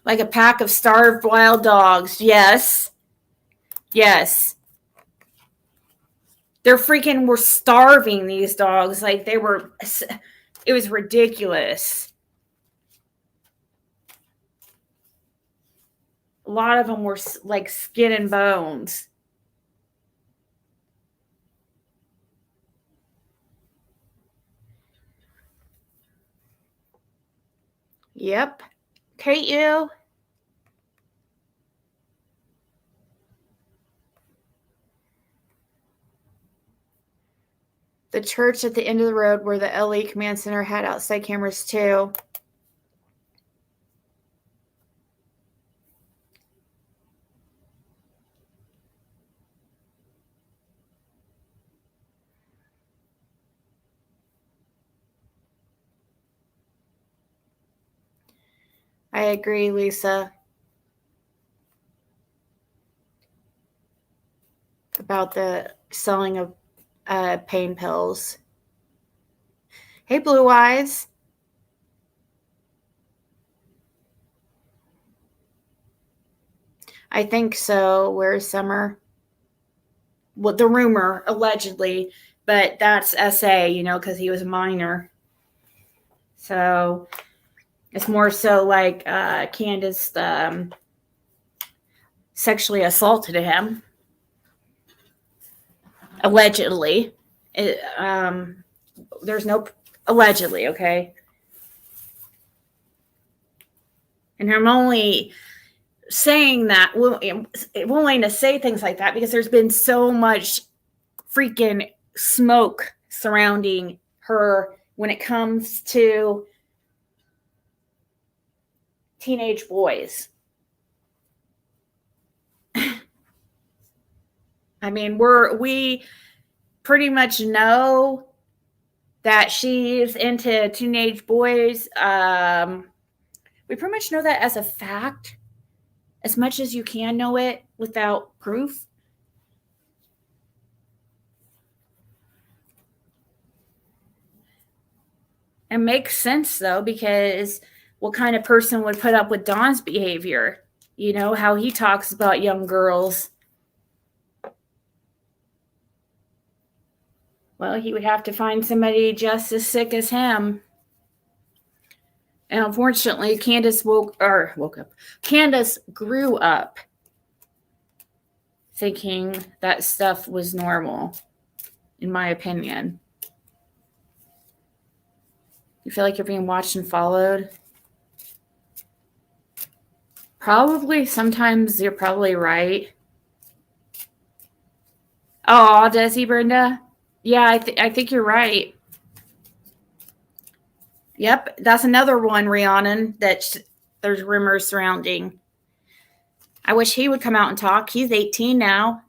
Like a pack of starved wild dogs. Yes. Yes. They're freaking were starving, these dogs. Like they were, it was ridiculous. A lot of them were like skin and bones. Yep. Kate, you. The church at the end of the road where the LE Command Center had outside cameras too. I agree, Lisa, about the selling of pain pills. Hey, Blue Eyes. I think so. Where's Summer? Well, the rumor, allegedly, but that's SA, because he was a minor. So it's more so like Candace sexually assaulted him, allegedly. There's no allegedly, okay? And I'm only saying that, willing to say things like that because there's been so much freaking smoke surrounding her when it comes to teenage boys. I mean, we pretty much know that she's into teenage boys. We pretty much know that as a fact, as much as you can know it without proof. It makes sense though, because what kind of person would put up with Don's behavior? How he talks about young girls. Well, he would have to find somebody just as sick as him. And unfortunately, Candace woke up. Candace grew up thinking that stuff was normal, in my opinion. You feel like you're being watched and followed? Probably. Sometimes you're probably right. Oh, does he, Brenda? Yeah, I think you're right. Yep, that's another one, Rhiannon, that there's rumors surrounding. I wish he would come out and talk. He's 18 now.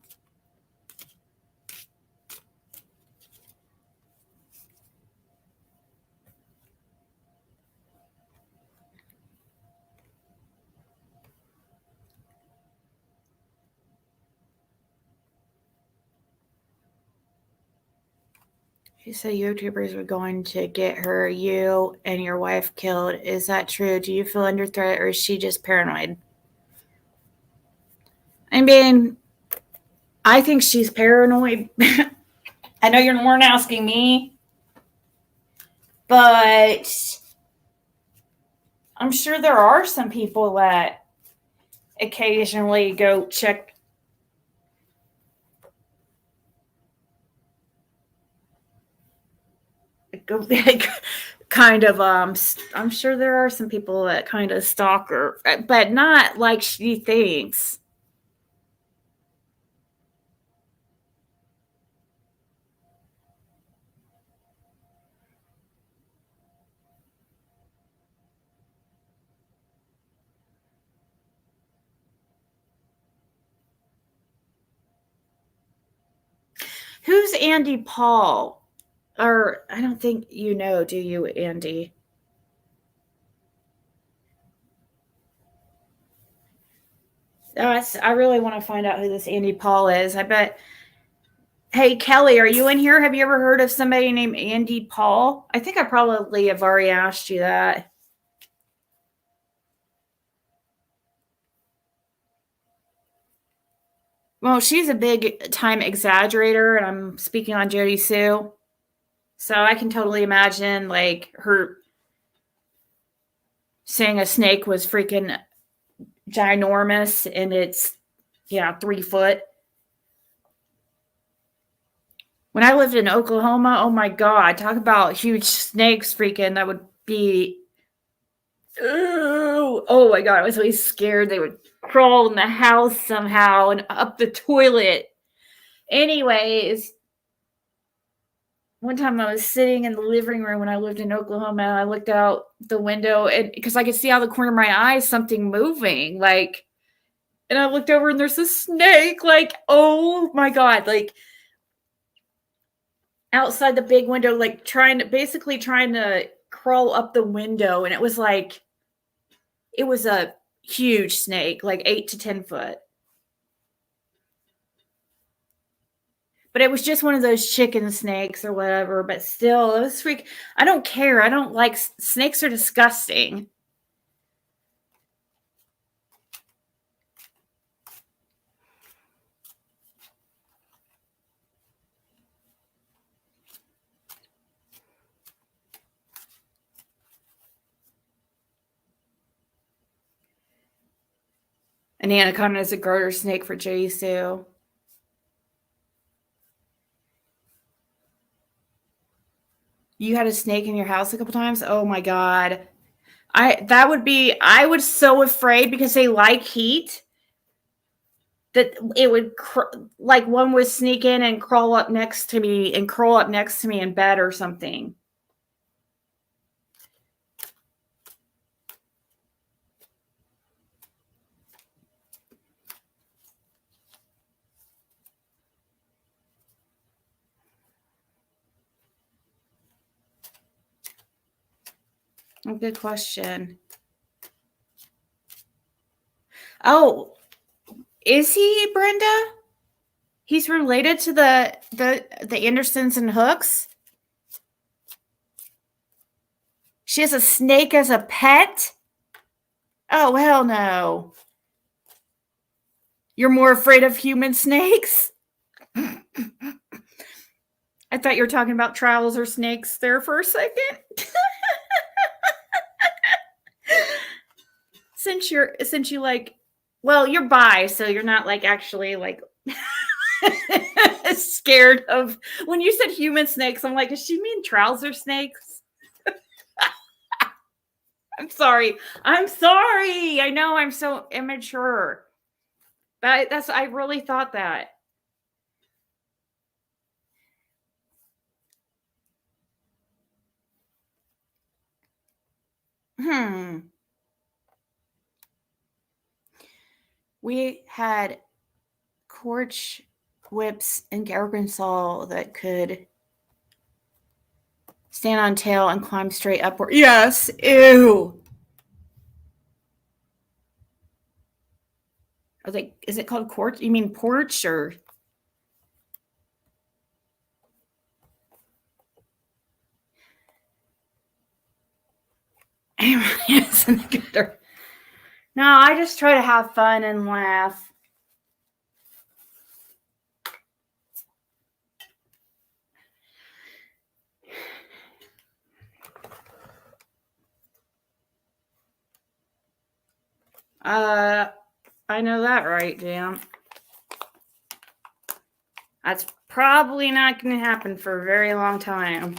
She said YouTubers were going to get you and your wife killed. Is that true? Do you feel under threat, or is she just paranoid? I mean, I think she's paranoid. I know you weren't asking me, but I'm sure there are some people that occasionally go check. Go kind of I'm sure there are some people that kind of stalk her, but not like she thinks. Who's Andy Paul? Or I don't think you know, do you, Andy? I really want to find out who this Andy Paul is. I bet. Hey, Kelly, are you in here? Have you ever heard of somebody named Andy Paul? I think I probably have already asked you that. Well, she's a big time exaggerator, and I'm speaking on Jody Sue. So I can totally imagine like her saying a snake was freaking ginormous and it's 3 foot. When I lived in Oklahoma, oh my God, talk about huge snakes freaking. That would be, oh my God, I was always scared they would crawl in the house somehow and up the toilet. Anyways, one time I was sitting in the living room when I lived in Oklahoma and I looked out the window and because I could see out the corner of my eye something moving, like, and I looked over and there's a snake, like, oh my God, like outside the big window, like trying to crawl up the window. And it was a huge snake, like 8 to 10 foot. But it was just one of those chicken snakes or whatever. But still, it was freak. I don't care. I don't like snakes are disgusting. An anaconda is a garter snake for Jay Sue. You had a snake in your house a couple times? Oh my God. I was so afraid because they like heat that it would like one would sneak in and crawl up next to me in bed or something. Oh, good question. Oh, is he, Brenda? He's related to the Andersons and Hooks. She has a snake as a pet? Oh, hell no. You're more afraid of human snakes? I thought you were talking about trouser snakes there for a second. since you like, well, you're bi, so you're not like actually like scared of. When you said human snakes, I'm like, does she mean trouser snakes? I'm sorry. I know I'm so immature. But I really thought that. We had corch whips in Arkansas that could stand on tail and climb straight upward. Yes. Ew. Is it called corch? You mean porch or? No, I just try to have fun and laugh. I know that, right, Jam? That's probably not going to happen for a very long time.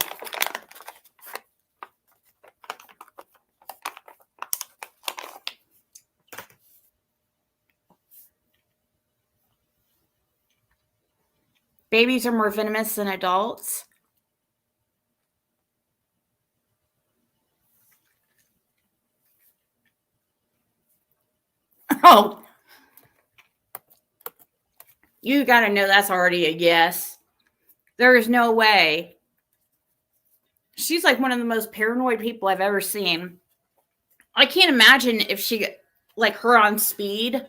Babies are more venomous than adults. Oh, you got to know that's already a yes. There is no way. She's like one of the most paranoid people I've ever seen. I can't imagine if she, like her on speed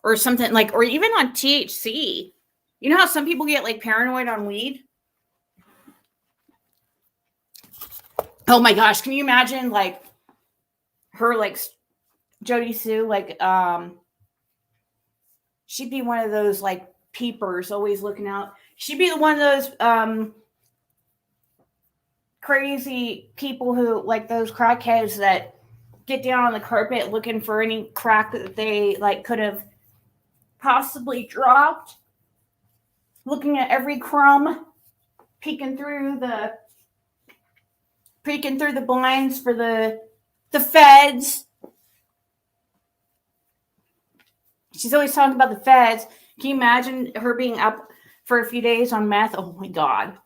or something, like, or even on THC. You know how some people get like paranoid on weed? Oh my gosh, can you imagine like her, like Jody Sue, like she'd be one of those like peepers always looking out. She'd be one of those crazy people who, like those crackheads that get down on the carpet looking for any crack that they like could have possibly dropped, looking at every crumb, peeking through the blinds for the feds. She's always talking about the feds. Can you imagine her being up for a few days on meth? Oh my God.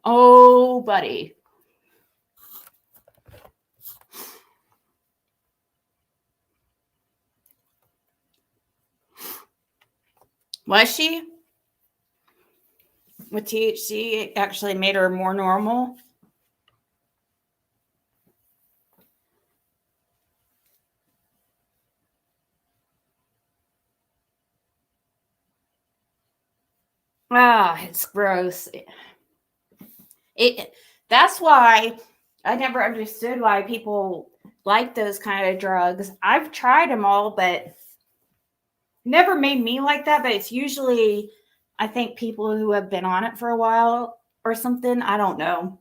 Oh, buddy. Was she? With THC, it actually made her more normal. Ah, it's gross. That's why I never understood why people like those kind of drugs. I've tried them all, but never made me like that. But it's usually, I think, people who have been on it for a while or something. I don't know.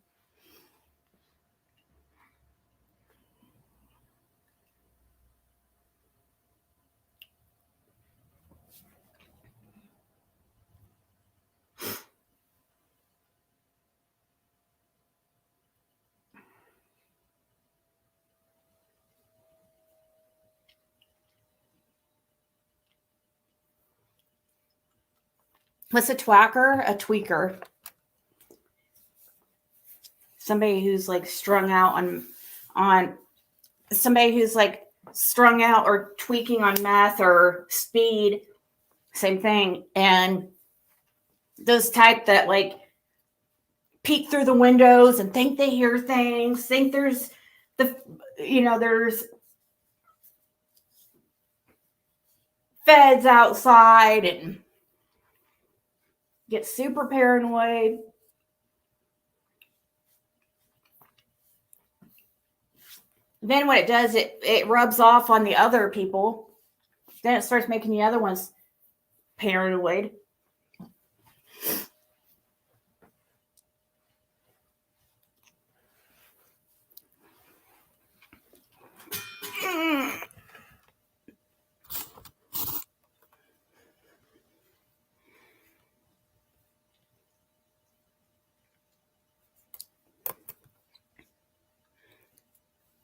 What's a twacker? A tweaker. Somebody who's like strung out on somebody who's like strung out or tweaking on meth or speed. Same thing. And those type that like peek through the windows and think they hear things, think there's there's feds outside and get super paranoid. Then what it does, it rubs off on the other people. Then it starts making the other ones paranoid.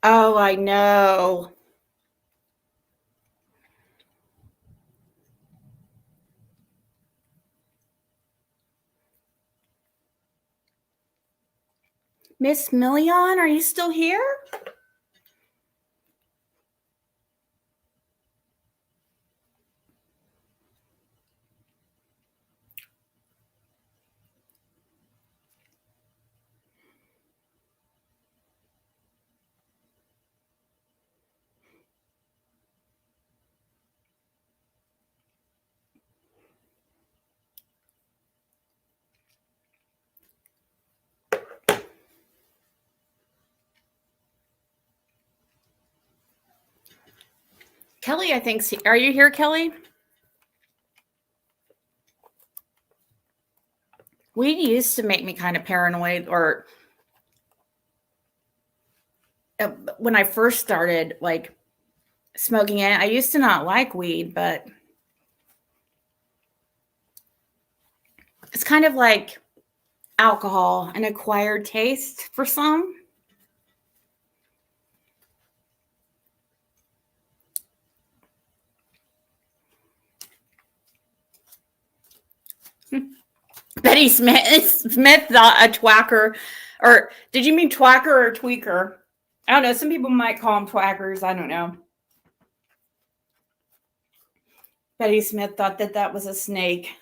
Oh, I know. Miss Million, are you still here? Kelly, I think. Are you here, Kelly? Weed used to make me kind of paranoid, or when I first started like smoking it, I used to not like weed, but it's kind of like alcohol, an acquired taste for some. Betty Smith thought a twacker, or did you mean twacker or tweaker? I don't know. Some people might call them twackers. I don't know. Betty Smith thought that was a snake.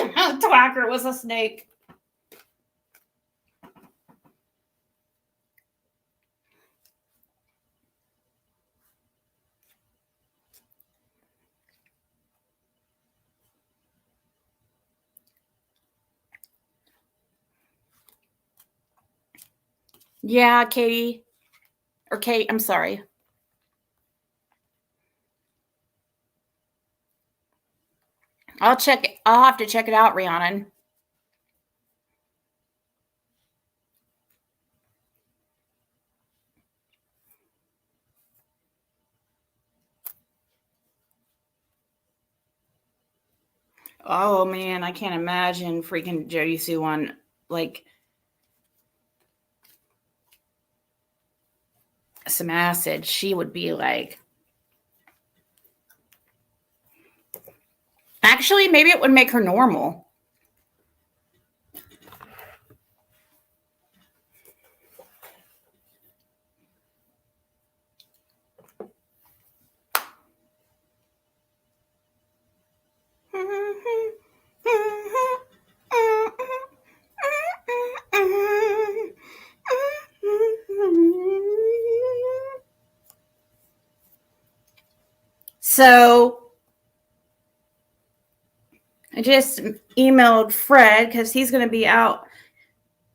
Twacker was a snake. Yeah, Katie. Or Kate, I'm sorry. I'll check it. I'll have to check it out, Rhiannon. Oh man, I can't imagine freaking Jody Sue on like some acid. She would be like, actually, maybe it would make her normal. So I just emailed Fred because he's going to be out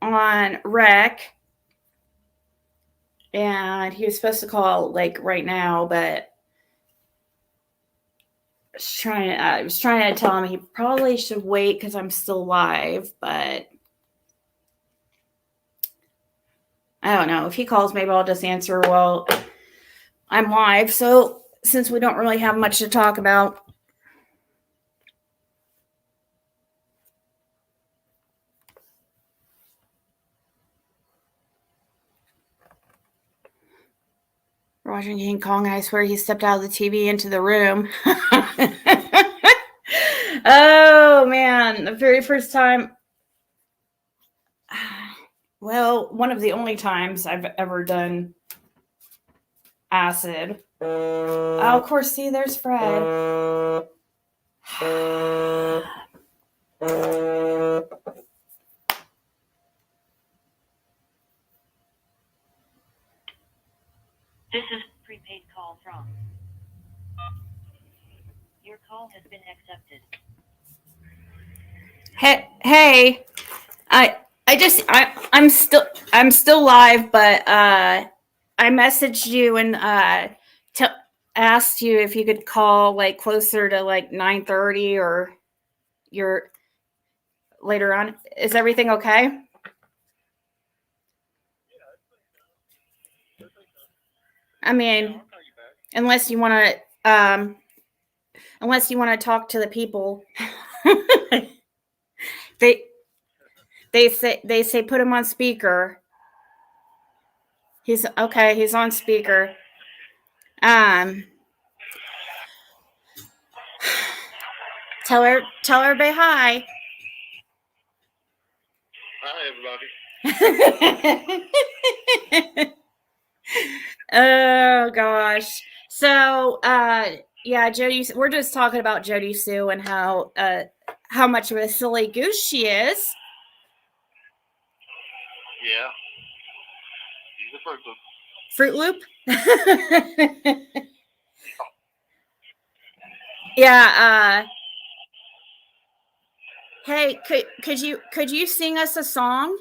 on rec. And he was supposed to call like right now, but I was trying to tell him he probably should wait because I'm still live, but I don't know. If he calls, maybe I'll just answer, well, I'm live. So since we don't really have much to talk about. We're watching King Kong. I swear he stepped out of the TV into the room. Oh, man. The very first time. Well, one of the only times I've ever done acid. Oh, of course, see, there's Fred. This is a prepaid call from. Your call has been accepted. Hey, I'm still live, but I messaged you and asked you if you could call like closer to like 9:30 or you're later on. Is everything okay? I mean, unless you want to talk to the people. they say put him on speaker. He's okay, he's on speaker. Tell everybody hi. Hi, everybody. Oh gosh. So yeah, Jody, we're just talking about Jody Sue and how much of a silly goose she is. Yeah. She's a Fruit Loop. Fruit Loop? Yeah, hey, could you sing us a song?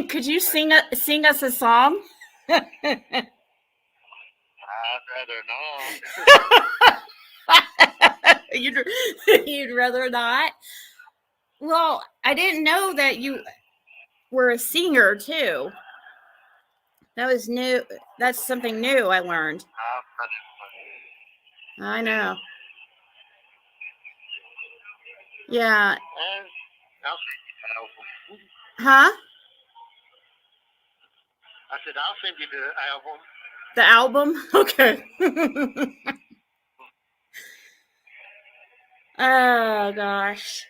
Could you sing us a song? I'd rather not. You'd rather not? Well, I didn't know that you were a singer too. That was new. That's something new I learned. I know. Yeah. I'll send you the album. Huh? I said, I'll send you the album. The album? Okay. Oh, gosh.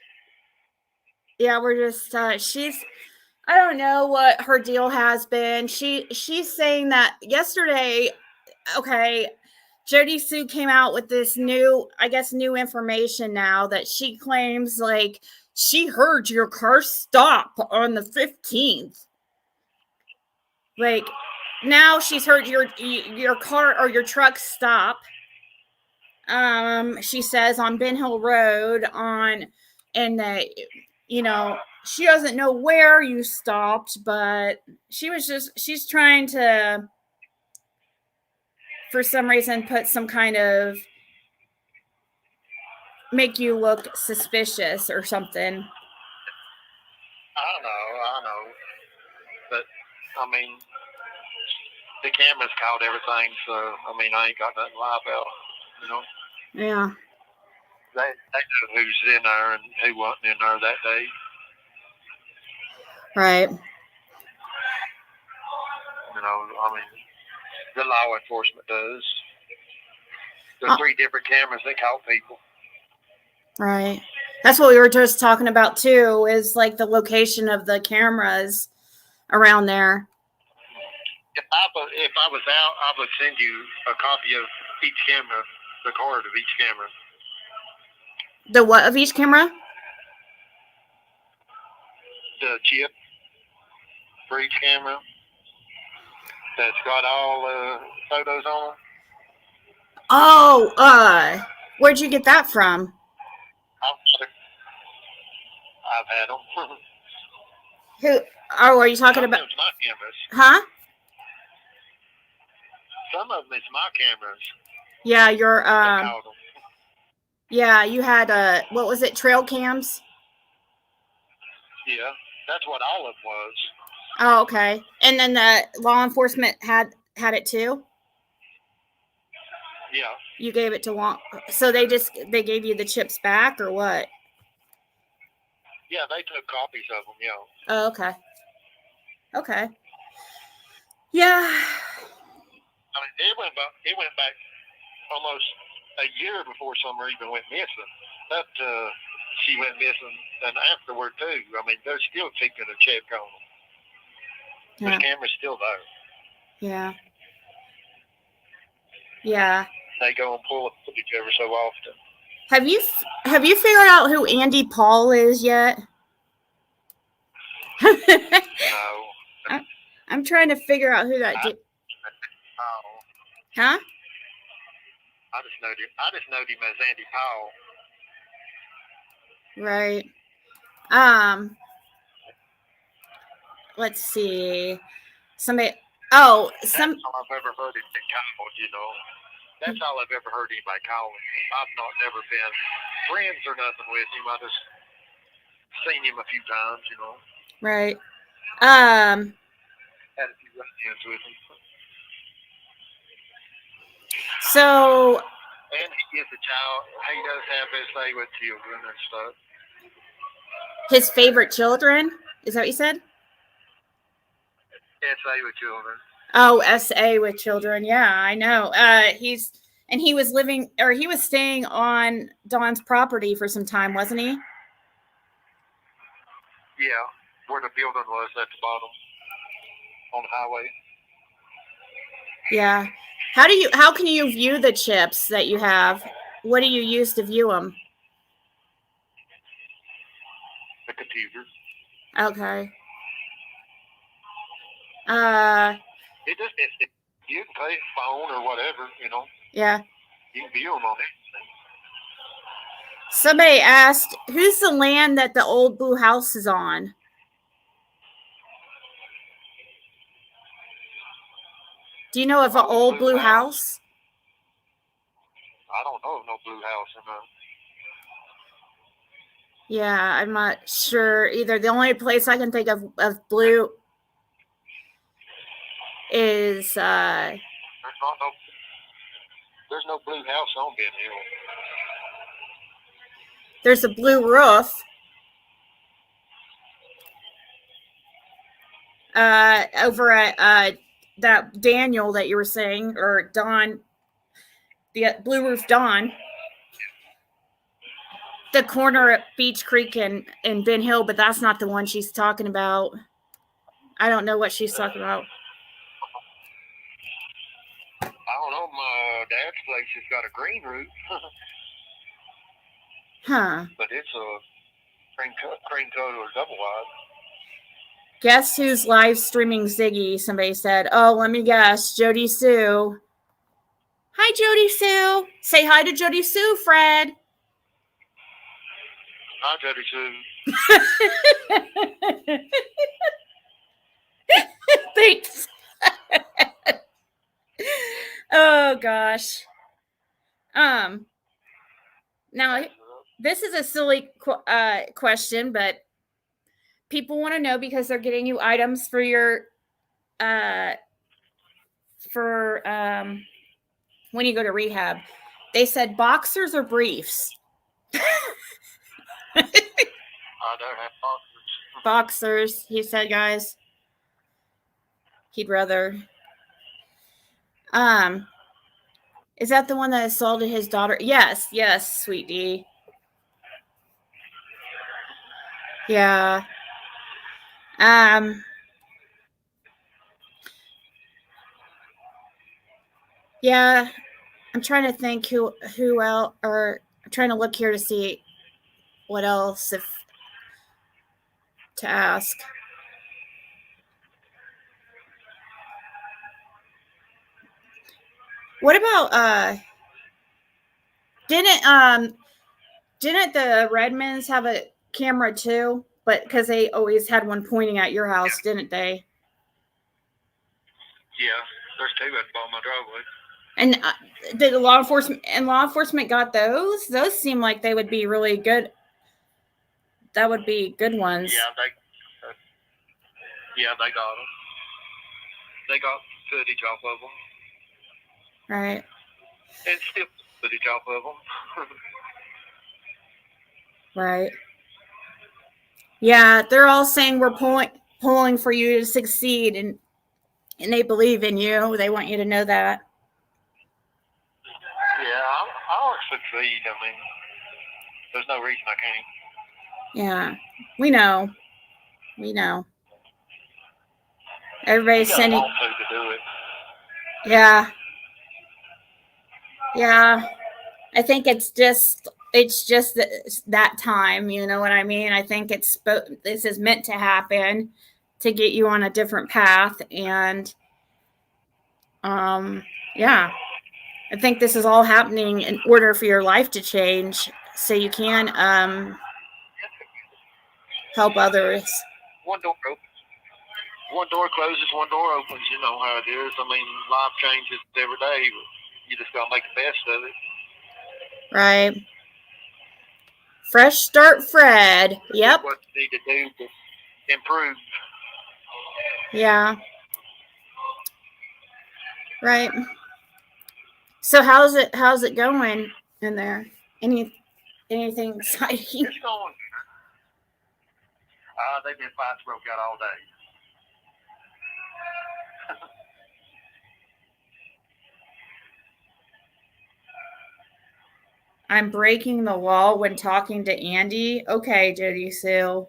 Yeah, we're just, I don't know what her deal has been. She's saying that yesterday, okay, Jody Sue came out with this new information now that she claims like she heard your car stop on the 15th. Like now she's heard your car or your truck stop. She says on Ben Hill Road you know, she doesn't know where you stopped, but she's trying to, for some reason, put some kind of, make you look suspicious or something. I know. But, I mean, the cameras caught everything, so, I mean, I ain't got nothing to lie about, you know? Yeah. They know who's in there and who wasn't in there that day. Right. You know, I mean, the law enforcement does. There's 3 different cameras that caught people. Right. That's what we were just talking about too, is like the location of the cameras around there. If I was out, I would send you a copy of each camera, the card of each camera. The what of each camera? The chip for each camera that's got all photos on. Oh, where'd you get that from? I've had them. Who? Oh, are you talking about? Some of them's my cameras. Huh? Some of them is my cameras. Yeah, your that caught them. yeah, you had what was it? Trail cams? Yeah, that's what all of them was. Oh, okay. And then the law enforcement had it too? Yeah. You gave it to law, so they gave you the chips back or what? Yeah, they took copies of them, yeah. Oh, okay. Okay. Yeah. I mean, it went back almost a year before Summer even went missing. That she went missing, and afterward too. I mean, they're still taking a check on them. Yeah. The camera's still there. Yeah. Yeah. They go and pull it ever so often. Have you figured out who Andy Paul is yet? No. I'm trying to figure out who that. Oh. Huh? I just know him as Andy Powell. Right. Let's see. Somebody. Oh, That's all I've ever heard him called. You know. That's all I've ever heard anybody call him. I've never been friends or nothing with him. I just seen him a few times. You know. Right. Had a few run-ins with him. So. And he is a child. He does have his say with children and stuff. His favorite children? Is that what you said? SA with children. Oh, SA with children. Yeah, I know. He was staying on Dawn's property for some time, wasn't he? Yeah, where the building was at the bottom on the highway. Yeah. How can you view the chips that you have? What do you use to view them? The computer. Okay. You can pay phone or whatever, you know. Yeah. You can view them on anything. Somebody asked, who's the land that the old blue house is on? Do you know of an old blue house? I don't know of no blue house in there. Yeah, I'm not sure either. The only place I can think of blue is there's no blue house on Ben Hill. There's a blue roof. Over at that Daniel that you were saying, or Don, the Blue Roof Don, the corner at Beach Creek and Ben Hill, but that's not the one she's talking about. I don't know what she's talking about. I don't know. My dad's place has got a green roof. Huh. But it's a cream coat or double wide. Guess who's live streaming Ziggy? Somebody said. Oh, let me guess. Jody Sue. Hi, Jody Sue. Say hi to Jody Sue, Fred. Hi, Jody Sue. Thanks. Oh gosh. Now this is a silly question, but people want to know because they're getting you items for your when you go to rehab. They said boxers or briefs. I don't have boxers. Boxers, he said, guys. He'd rather. Is that the one that assaulted his daughter? Yes, sweet D. Yeah. Yeah. I'm trying to think who else, or I'm trying to look here to see what else to ask. What about didn't the Redmonds have a camera too? But because they always had one pointing at your house, didn't they? Yeah, there's two at the bottom of my driveway. And did law enforcement got those? Those seem like they would be really good. That would be good ones. Yeah, they got them. They got footage off of them. Right. And still footage off of them. Right. Yeah, they're all saying we're pulling for you to succeed, and they believe in you. They want you to know that. Yeah, I'll succeed. I mean, there's no reason I can't. Yeah, we know. Everybody's You sending. want to do it. Yeah. I think it's just that time. You know what I mean? I think this is meant to happen to get you on a different path, and yeah. I think this is all happening in order for your life to change, so you can help others. One door closes, one door opens. You know how it is. I mean, life changes every day. You just gotta make the best of it. Right. Fresh start, Fred. Yep. What you need to do to improve. Yeah. Right. So how's it going in there? Anything exciting? It's going. They've been fights broke out all day. I'm breaking the law when talking to Andy. Okay, Jody Sue.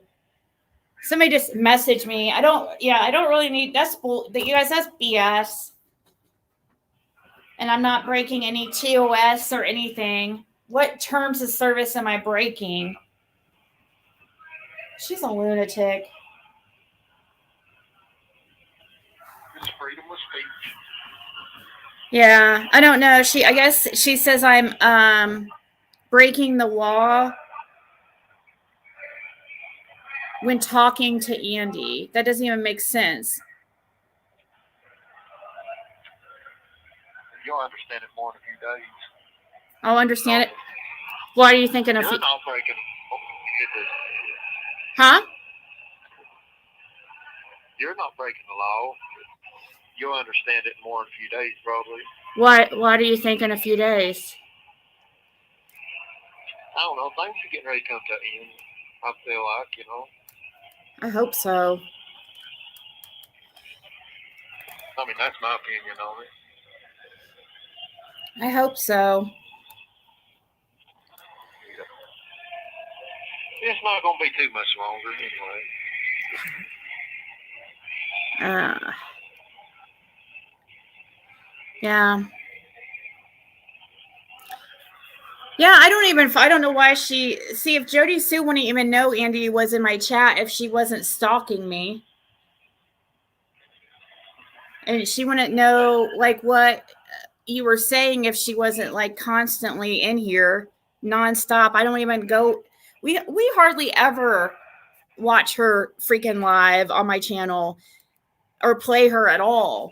Somebody just messaged me. I don't really need that's BS. And I'm not breaking any TOS or anything. What terms of service am I breaking? She's a lunatic. It's freedom of speech. Yeah, I don't know. I guess she says I'm breaking the law when talking to Andy. That doesn't even make sense. You'll understand it more in a few days. I'll understand it. Why are you thinking of? You're not breaking. Huh? You're not breaking the law. You'll understand it more in a few days, probably. Why do you think in a few days? I don't know. Things are getting ready to come to an end. I feel like, you know. I hope so. I mean, that's my opinion on it. I hope so. It's not going to be too much longer anyway. Yeah. Yeah, I don't know why if Jody Sue wouldn't even know Andy was in my chat if she wasn't stalking me. And she wouldn't know like what you were saying if she wasn't like constantly in here nonstop. I don't even go We hardly ever watch her freaking live on my channel or play her at all.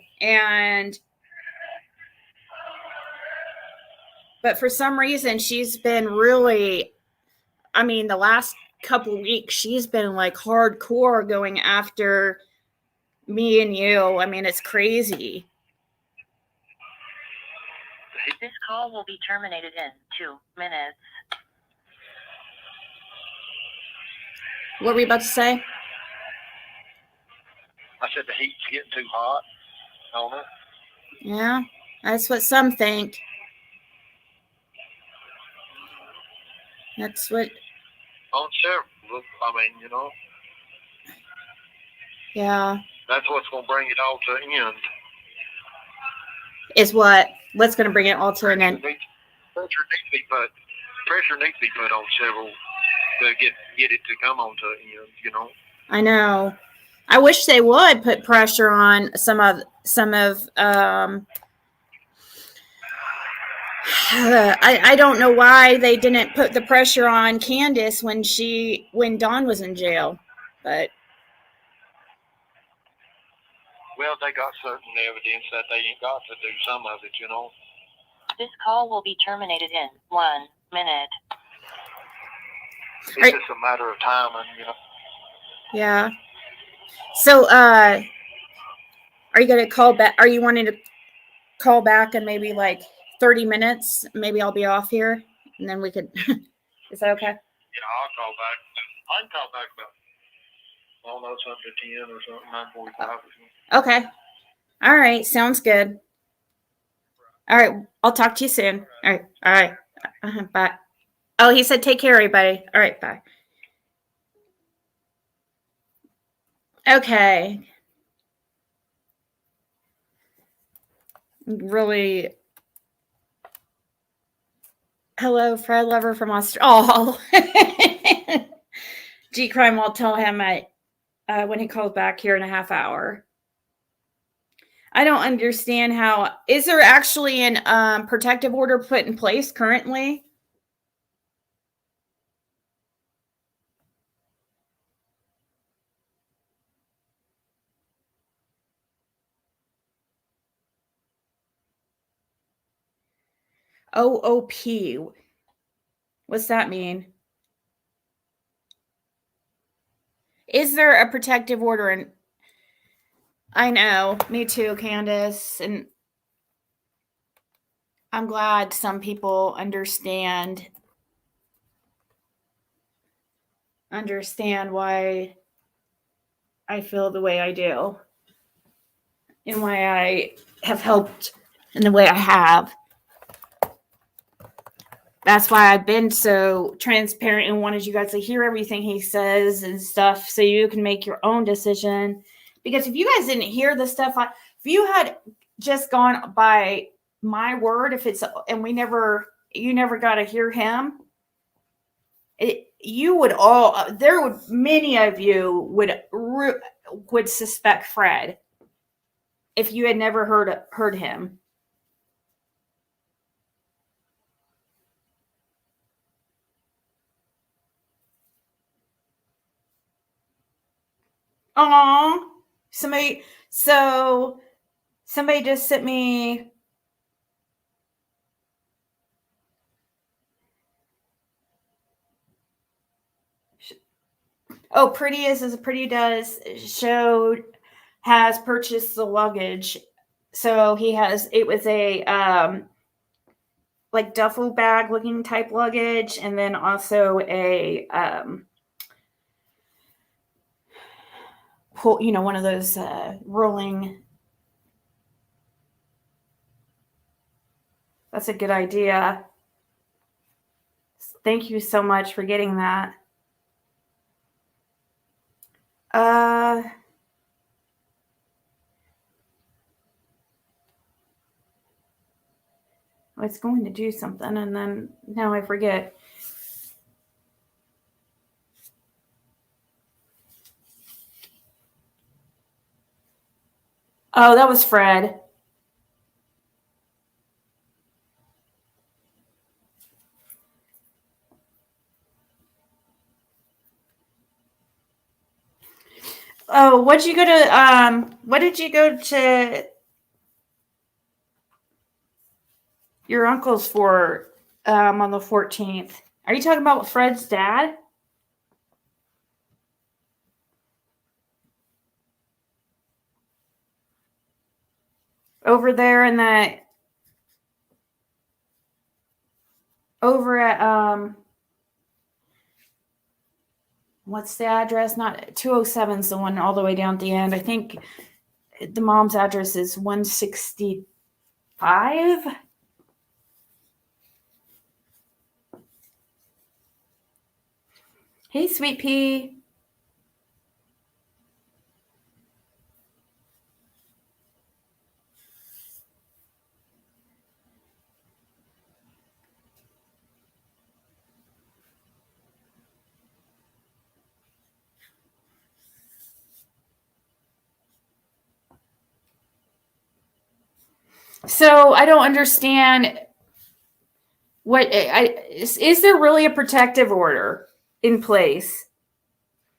But for some reason, she's been really, I mean, the last couple of weeks, she's been like hardcore going after me and you. I mean, it's crazy. This call will be terminated in 2 minutes. What were we about to say? I said the heat's getting too hot on it. Yeah, that's what some think. That's what, On several, I mean, you know, yeah, that's what's going to bring it all to an end. is what's going to bring it all to an end. Pressure needs to be put on several to get it to come on to an end, you know. I know. I wish they would put pressure on some of I don't know why they didn't put the pressure on Candace when Dawn was in jail, but Well, they got certain evidence that they ain't got to do some of it, you know. This call will be terminated in 1 minute. It's just a matter of timing, you know. yeah. So, are you going to call back? Are you wanting to call back in maybe like 30 minutes? Maybe I'll be off here and then we could, is that okay? Yeah, I'll call back. I can call back about, I don't know, something to 10 or something, 9:45 or something. Okay. All right. Sounds good. All right. I'll talk to you soon. All right. All right. Bye. Oh, he said take care, everybody. All right. Bye. Okay. Really. Hello, Fred Lover from Australia. Oh. G Crime, I'll tell him when he calls back here in a half hour. I don't understand how. Is there actually an protective order put in place currently? OOP. What's that mean? Is there a protective order in? I know, me too, Candace, and I'm glad some people understand why I feel the way I do and why I have helped in the way I have. That's why I've been so transparent and wanted you guys to hear everything he says and stuff so you can make your own decision. Because if you guys didn't hear the stuff, if you had just gone by my word, you never got to hear him, many of you would suspect Fred if you had never heard him. Aw, somebody just sent me. Oh, Pretty does has purchased the luggage. So it was a like duffel bag looking type luggage, and then also a pull, one of those rolling. That's a good idea. Thank you so much for getting that. I was going to do something and then now I forget. Oh, that was Fred. Oh, what did you go to your uncle's for on the 14th? Are you talking about Fred's dad? Over there in that over at what's the address? Not 207 is the one all the way down at the end. I think the mom's address is 165. Hey, sweet pea. So I don't understand is there really a protective order in place?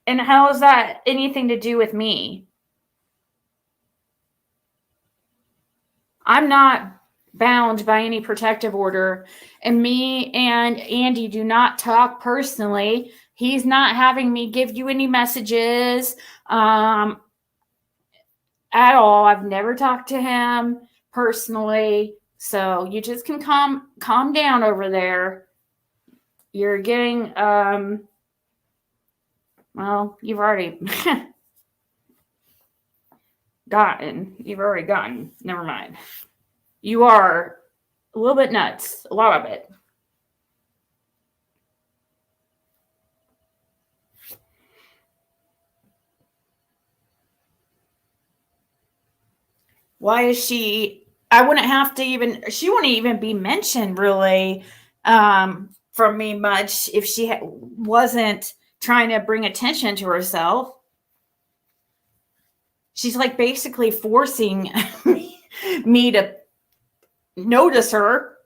And how is that anything to do with me? I'm not bound by any protective order. And me and Andy do not talk personally. He's not having me give you any messages at all. I've never talked to him personally. So you just can calm down over there. You're getting well, you've already gotten. Never mind. You are a little bit nuts, a lot of it. Why is she? I wouldn't have to even. She wouldn't even be mentioned really from me much if she wasn't trying to bring attention to herself. She's like basically forcing me to notice her.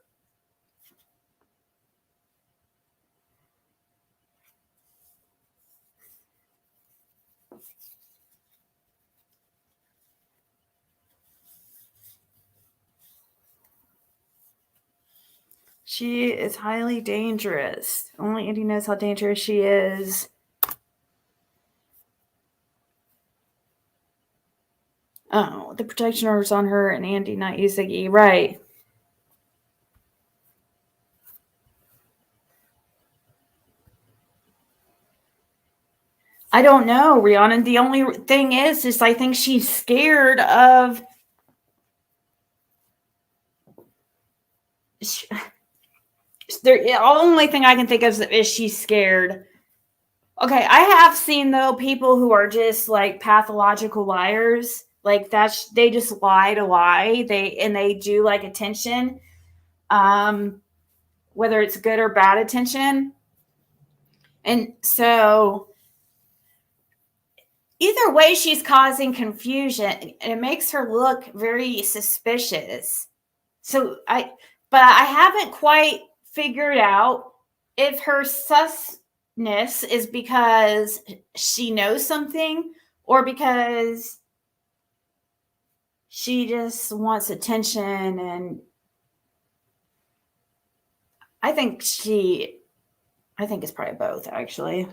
She is highly dangerous. Only Andy knows how dangerous she is. Oh, the protection order's on her and Andy not using E. Right. I don't know, Rihanna. The only thing is I think she's scared of. The only thing I can think of is she's scared. Okay, I have seen though people who are just like pathological liars. Like they just lie to lie. They do like attention, whether it's good or bad attention. And so either way, she's causing confusion, and it makes her look very suspicious. But I haven't quite figured out if her susness is because she knows something or because she just wants attention. And I think it's probably both, actually.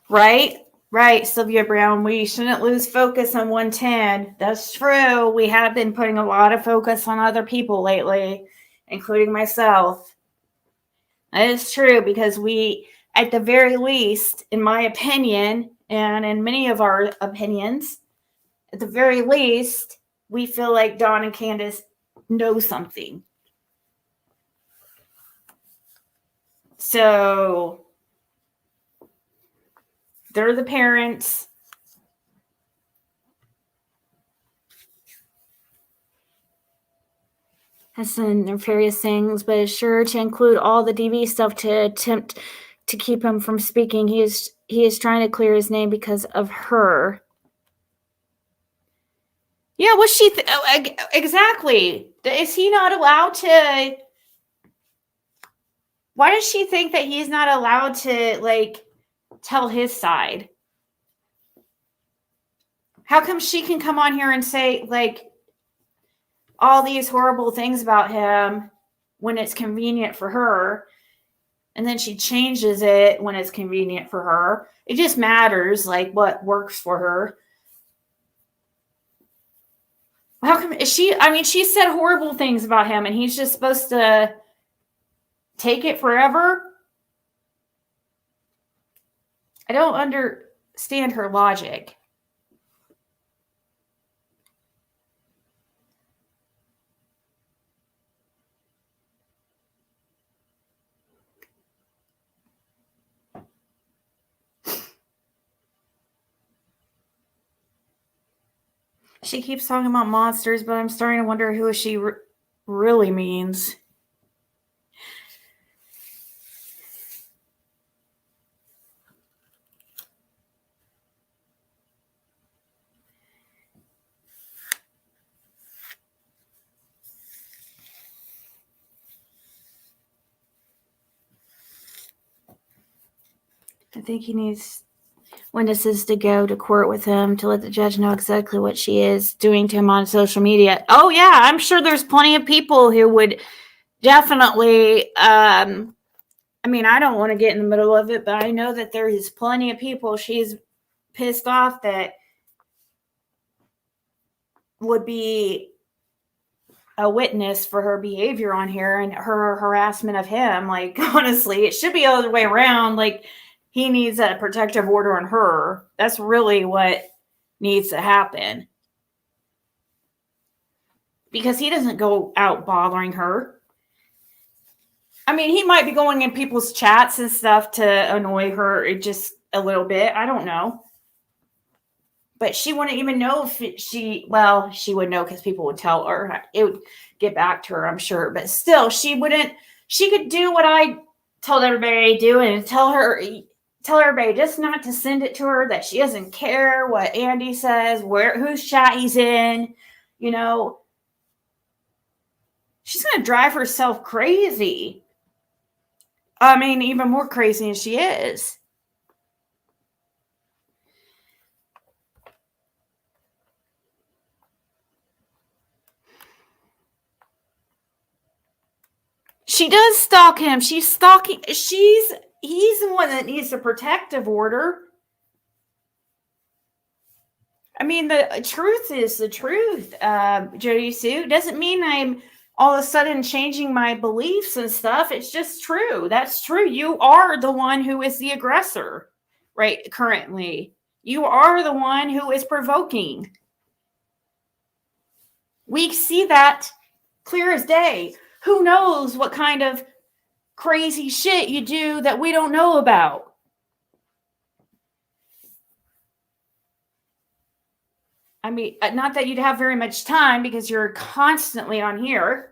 Right, Sylvia Brown. We shouldn't lose focus on 110. That's true. We have been putting a lot of focus on other people lately, including myself. That is true because we, at the very least, in my opinion, and in many of our opinions, at the very least, we feel like Dawn and Candace know something. So they're the parents. Has done nefarious things, but is sure to include all the DV stuff to attempt to keep him from speaking. He is trying to clear his name because of her. Yeah, what's she exactly? Is he not allowed to? Why does she think that he's not allowed to like tell his side? How come she can come on here and say like all these horrible things about him when it's convenient for her, and then she changes it when it's convenient for her? It just matters like what works for her. How come is she? I mean, she said horrible things about him, and he's just supposed to take it forever. I don't understand her logic. She keeps talking about monsters, but I'm starting to wonder who she really means. I think he needs witnesses to go to court with him to let the judge know exactly what she is doing to him on social media. Oh yeah, I'm sure there's plenty of people who would definitely I mean, I don't want to get in the middle of it, but I know that there is plenty of people she's pissed off that would be a witness for her behavior on here and her harassment of him. Like, honestly, it should be the other way around. Like, he needs a protective order on her. That's really what needs to happen. Because he doesn't go out bothering her. I mean, he might be going in people's chats and stuff to annoy her just a little bit. I don't know. But she wouldn't even know if she would know because people would tell her. It would get back to her, I'm sure. But still, she could do what I told everybody to do and tell everybody just not to send it to her, that she doesn't care what Andy says, whose chat he's in. You know, she's going to drive herself crazy. I mean, even more crazy than she is. She does stalk him. She's stalking. He's the one that needs a protective order. I mean, the truth is the truth, Jody Sue. Doesn't mean I'm all of a sudden changing my beliefs and stuff. It's just true. That's true. You are the one who is the aggressor, right? Currently, you are the one who is provoking. We see that clear as day. Who knows what kind of crazy shit you do that we don't know about? I mean, not that you'd have very much time because you're constantly on here.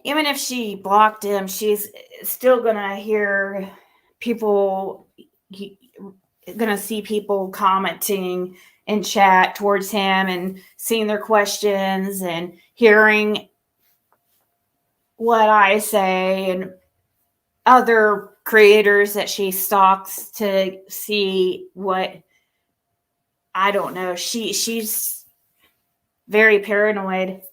Even if she blocked him, she's still gonna hear people, gonna see people commenting in chat towards him and seeing their questions and hearing what I say and other creators that she stalks to see what, I don't know. She's very paranoid.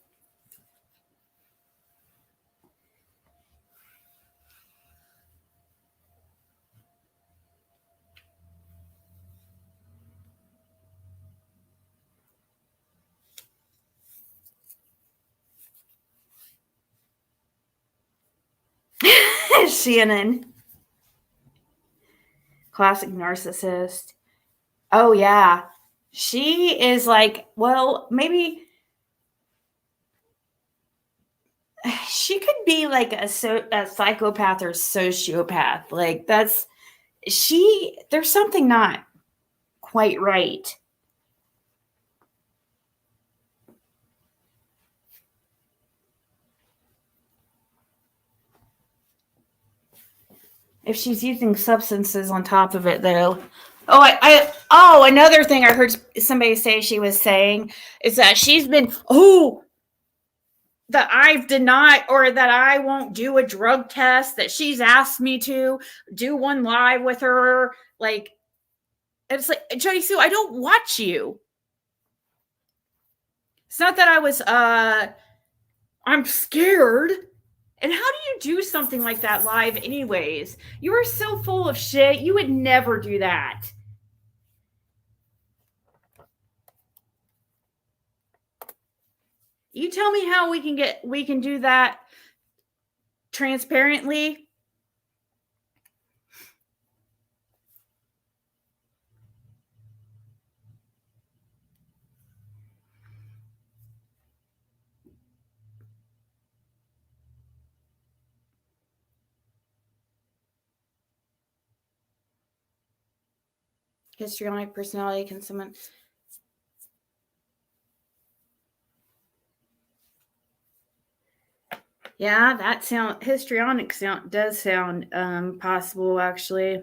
Shannon, classic narcissist. Oh yeah, she is like, well, maybe she could be like a psychopath or sociopath. Like there's something not quite right. If she's using substances on top of it, though. Another thing I heard somebody say she was saying is that she's been, that I've denied or that I won't do a drug test, that she's asked me to do one live with her. Like, it's like, Jody Sue, I don't watch you. It's not that I was, I'm scared. And how do you do something like that live anyways? You are so full of shit. You would never do that. You tell me how we can do that transparently. Histrionic personality, can someone... Yeah, that histrionic does sound possible, actually.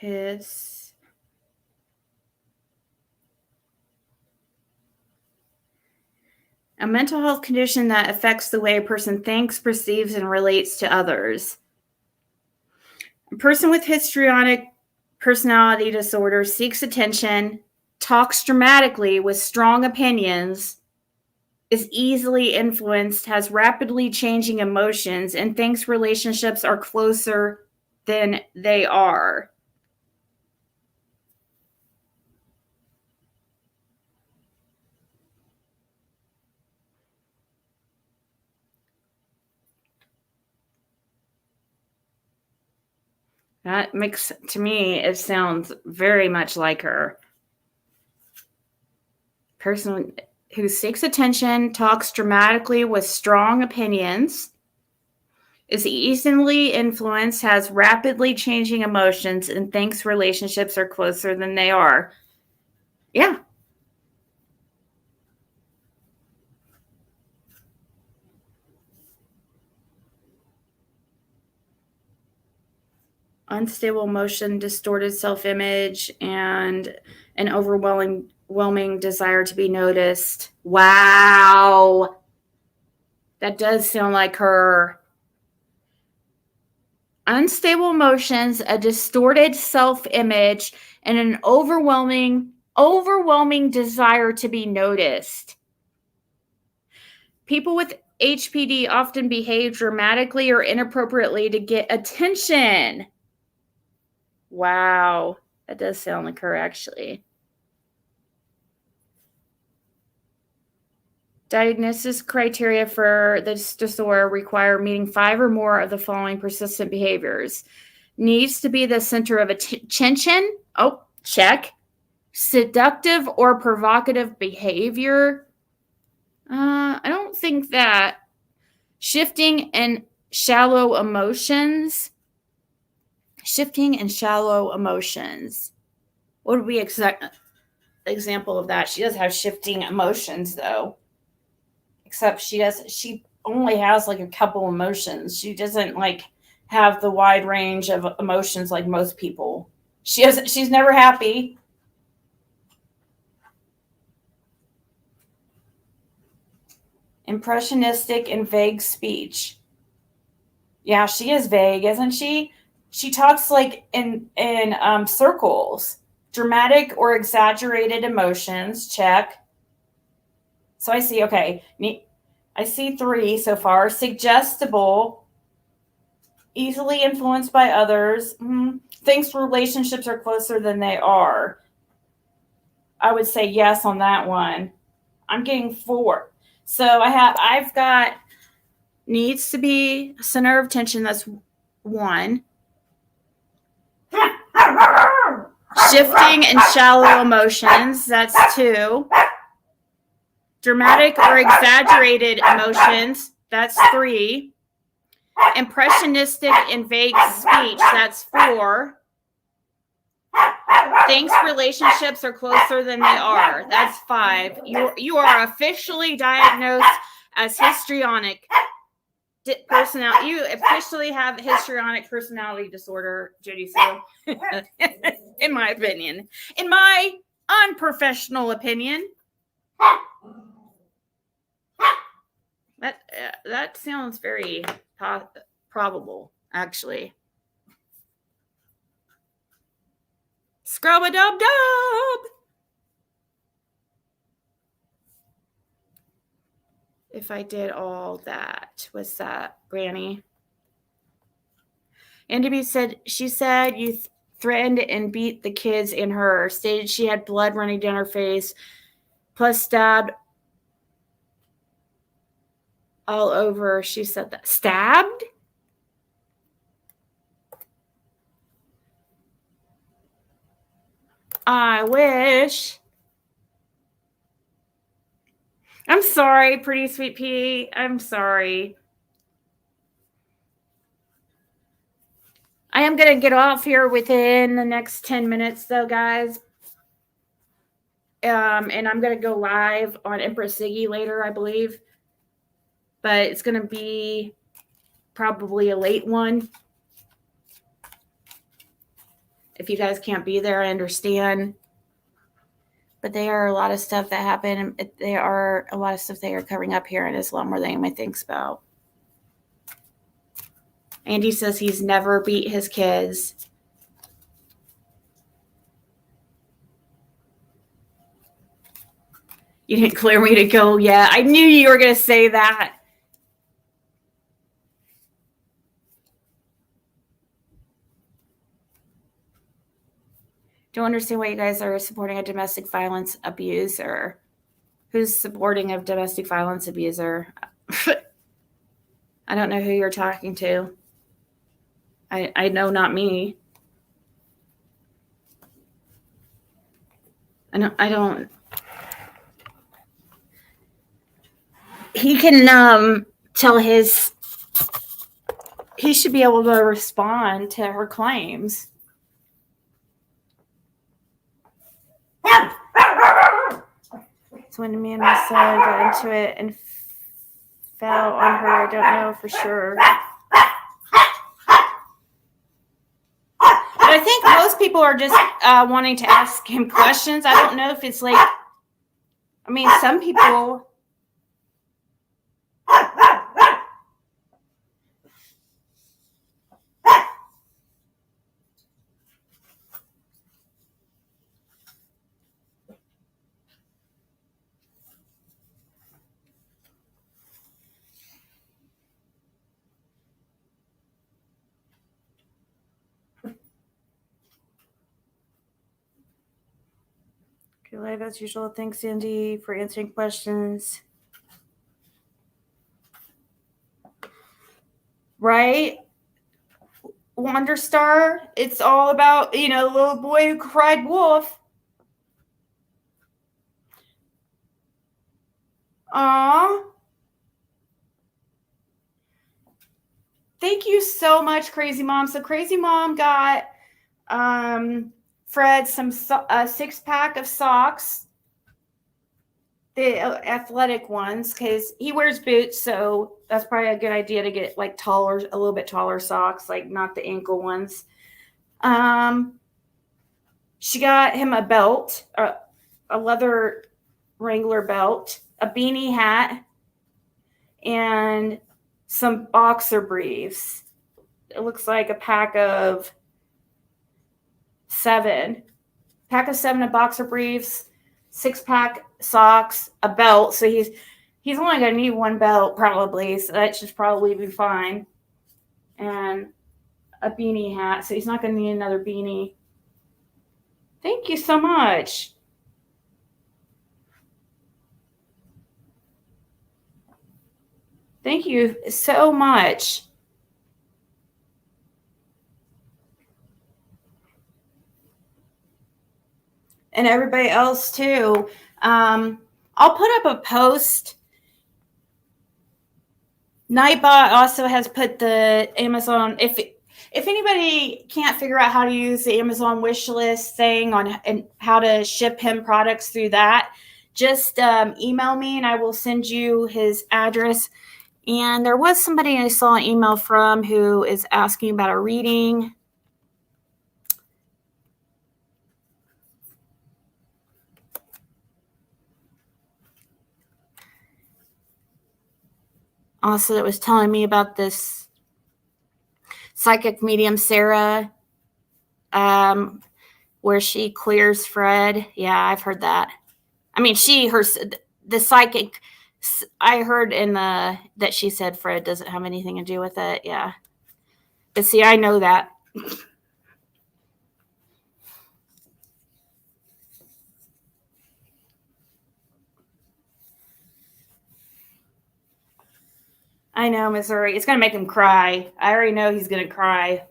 A mental health condition that affects the way a person thinks, perceives, and relates to others. A person with histrionic personality disorder seeks attention, talks dramatically with strong opinions, is easily influenced, has rapidly changing emotions, and thinks relationships are closer than they are. That makes, to me, it sounds very much like her. Person who seeks attention, talks dramatically with strong opinions, is easily influenced, has rapidly changing emotions, and thinks relationships are closer than they are. Yeah. Unstable emotion, distorted self-image, and an overwhelming desire to be noticed. Wow. That does sound like her. Unstable emotions, a distorted self-image, and an overwhelming desire to be noticed. People with HPD often behave dramatically or inappropriately to get attention. Wow, that does sound like her, actually. Diagnosis criteria for this disorder require meeting 5 or more of the following persistent behaviors. Needs to be the center of attention. Oh, check. Seductive or provocative behavior. I don't think that. Shifting and shallow emotions. Shifting and shallow emotions. What would be example of that? She does have shifting emotions, though. Except she only has like a couple emotions. She doesn't like have the wide range of emotions like most people. She's never happy. Impressionistic and vague speech. Yeah, she is vague, isn't she? She talks like in circles. Dramatic or exaggerated emotions. Check. So I see, okay. I see 3 so far. Suggestible. Easily influenced by others. Thinks relationships are closer than they are. I would say yes on that one. I'm getting 4. So I've got needs to be center of attention. That's 1. Shifting and shallow emotions. That's 2. Dramatic or exaggerated emotions. That's 3. Impressionistic and vague speech. That's 4. Thinks relationships are closer than they are. That's 5. You are officially diagnosed as histrionic personality. You officially have histrionic personality disorder, Judy Sue. In my opinion. In my unprofessional opinion. That sounds very probable, actually. Scrub-a-dub-dub! If I did all that, what's that, Granny? Andy B said, she said you threatened and beat the kids and her. Stated she had blood running down her face, plus stabbed all over. She said that. Stabbed? I wish. I'm sorry, pretty sweet pea. I'm sorry. I am going to get off here within the next 10 minutes, though, guys. And I'm going to go live on Empress Ziggy later, I believe. But it's going to be probably a late one. If you guys can't be there, I understand. But there are a lot of stuff that happened. There are a lot of stuff they are covering up here, and it's a lot more than anybody thinks about. Andy says he's never beat his kids. You didn't clear me to go yet. I knew you were going to say that. Don't understand why you guys are supporting a domestic violence abuser. Who's supporting a domestic violence abuser? I don't know who you're talking to. I know not me. I don't. He can tell he should be able to respond to her claims. So when me and my son got into it and fell on her, I don't know for sure. But I think most people are just wanting to ask him questions. I don't know if it's like, I mean, some people. Live as usual. Thanks, Andy, for answering questions. Right? Wonder Star. It's all about, the little boy who cried wolf. Aw. Thank you so much, Crazy Mom. So Crazy Mom got Fred some 6-pack of socks, the athletic ones, because he wears boots, so that's probably a good idea to get like taller, a little bit taller socks, like not the ankle ones. She got him a belt, a leather Wrangler belt, a beanie hat, and some boxer briefs. It looks like a pack of 7. Pack of 7 of boxer briefs, 6-pack socks, a belt. So he's only going to need 1 belt probably. So that should probably be fine. And a beanie hat. So he's not going to need another beanie. Thank you so much. Thank you so much. And everybody else too. I'll put up a post Nightbot also has put the Amazon. If anybody can't figure out how to use the Amazon wish list thing on and how to ship him products through that, just email me and I will send you his address. And there was somebody I saw an email from who is asking about a reading. Also, that was telling me about this psychic medium, Sarah, where she clears Fred. Yeah, I've heard that. I mean, the psychic, I heard in the, that she said Fred doesn't have anything to do with it. Yeah. But see, I know that. I know, Missouri. It's going to make him cry. I already know he's going to cry.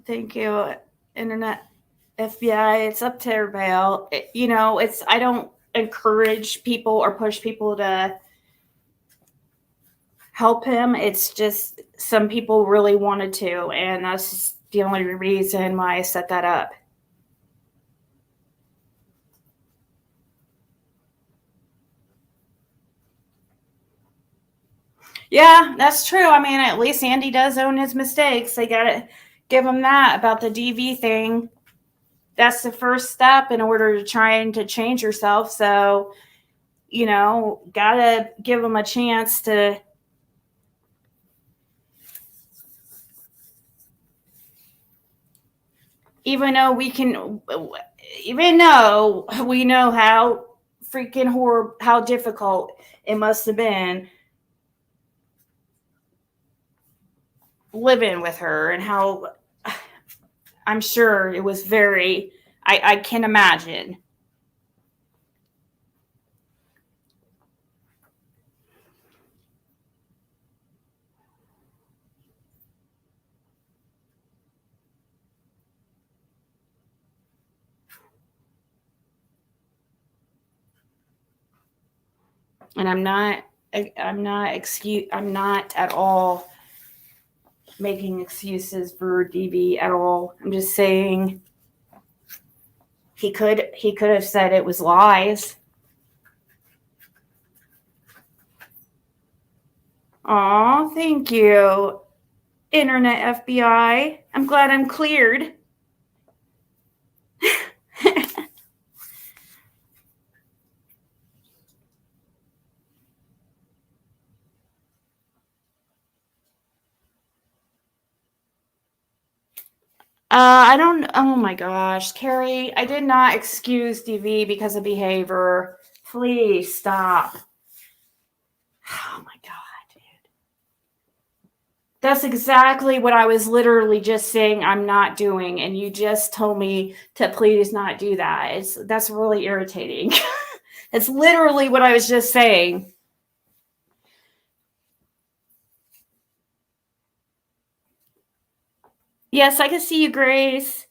Thank you, Internet FBI. It's up to everybody else. I don't encourage people or push people to help him. It's just some people really wanted to, and that's the only reason why I set that up. Yeah, that's true. I mean, at least Andy does own his mistakes. They got to give him that about the DV thing. That's the first step in order to trying to change yourself. So, got to give him a chance to. Even though we know how freaking horrible, how difficult it must have been living with her, and how I'm sure it was very, I can imagine. And I'm not at all making excuses for DV at all. I'm just saying he could have said it was lies. Aw, thank you, Internet FBI. I'm glad I'm cleared. I don't. Oh my gosh, Carrie, I did not excuse DV because of behavior. Please stop. Oh my god, dude. That's exactly what I was literally just saying I'm not doing, and you just told me to please not do that. That's really irritating. It's literally what I was just saying. Yes, I can see you, Grace.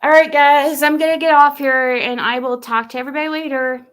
All right, guys, I'm going to get off here and I will talk to everybody later.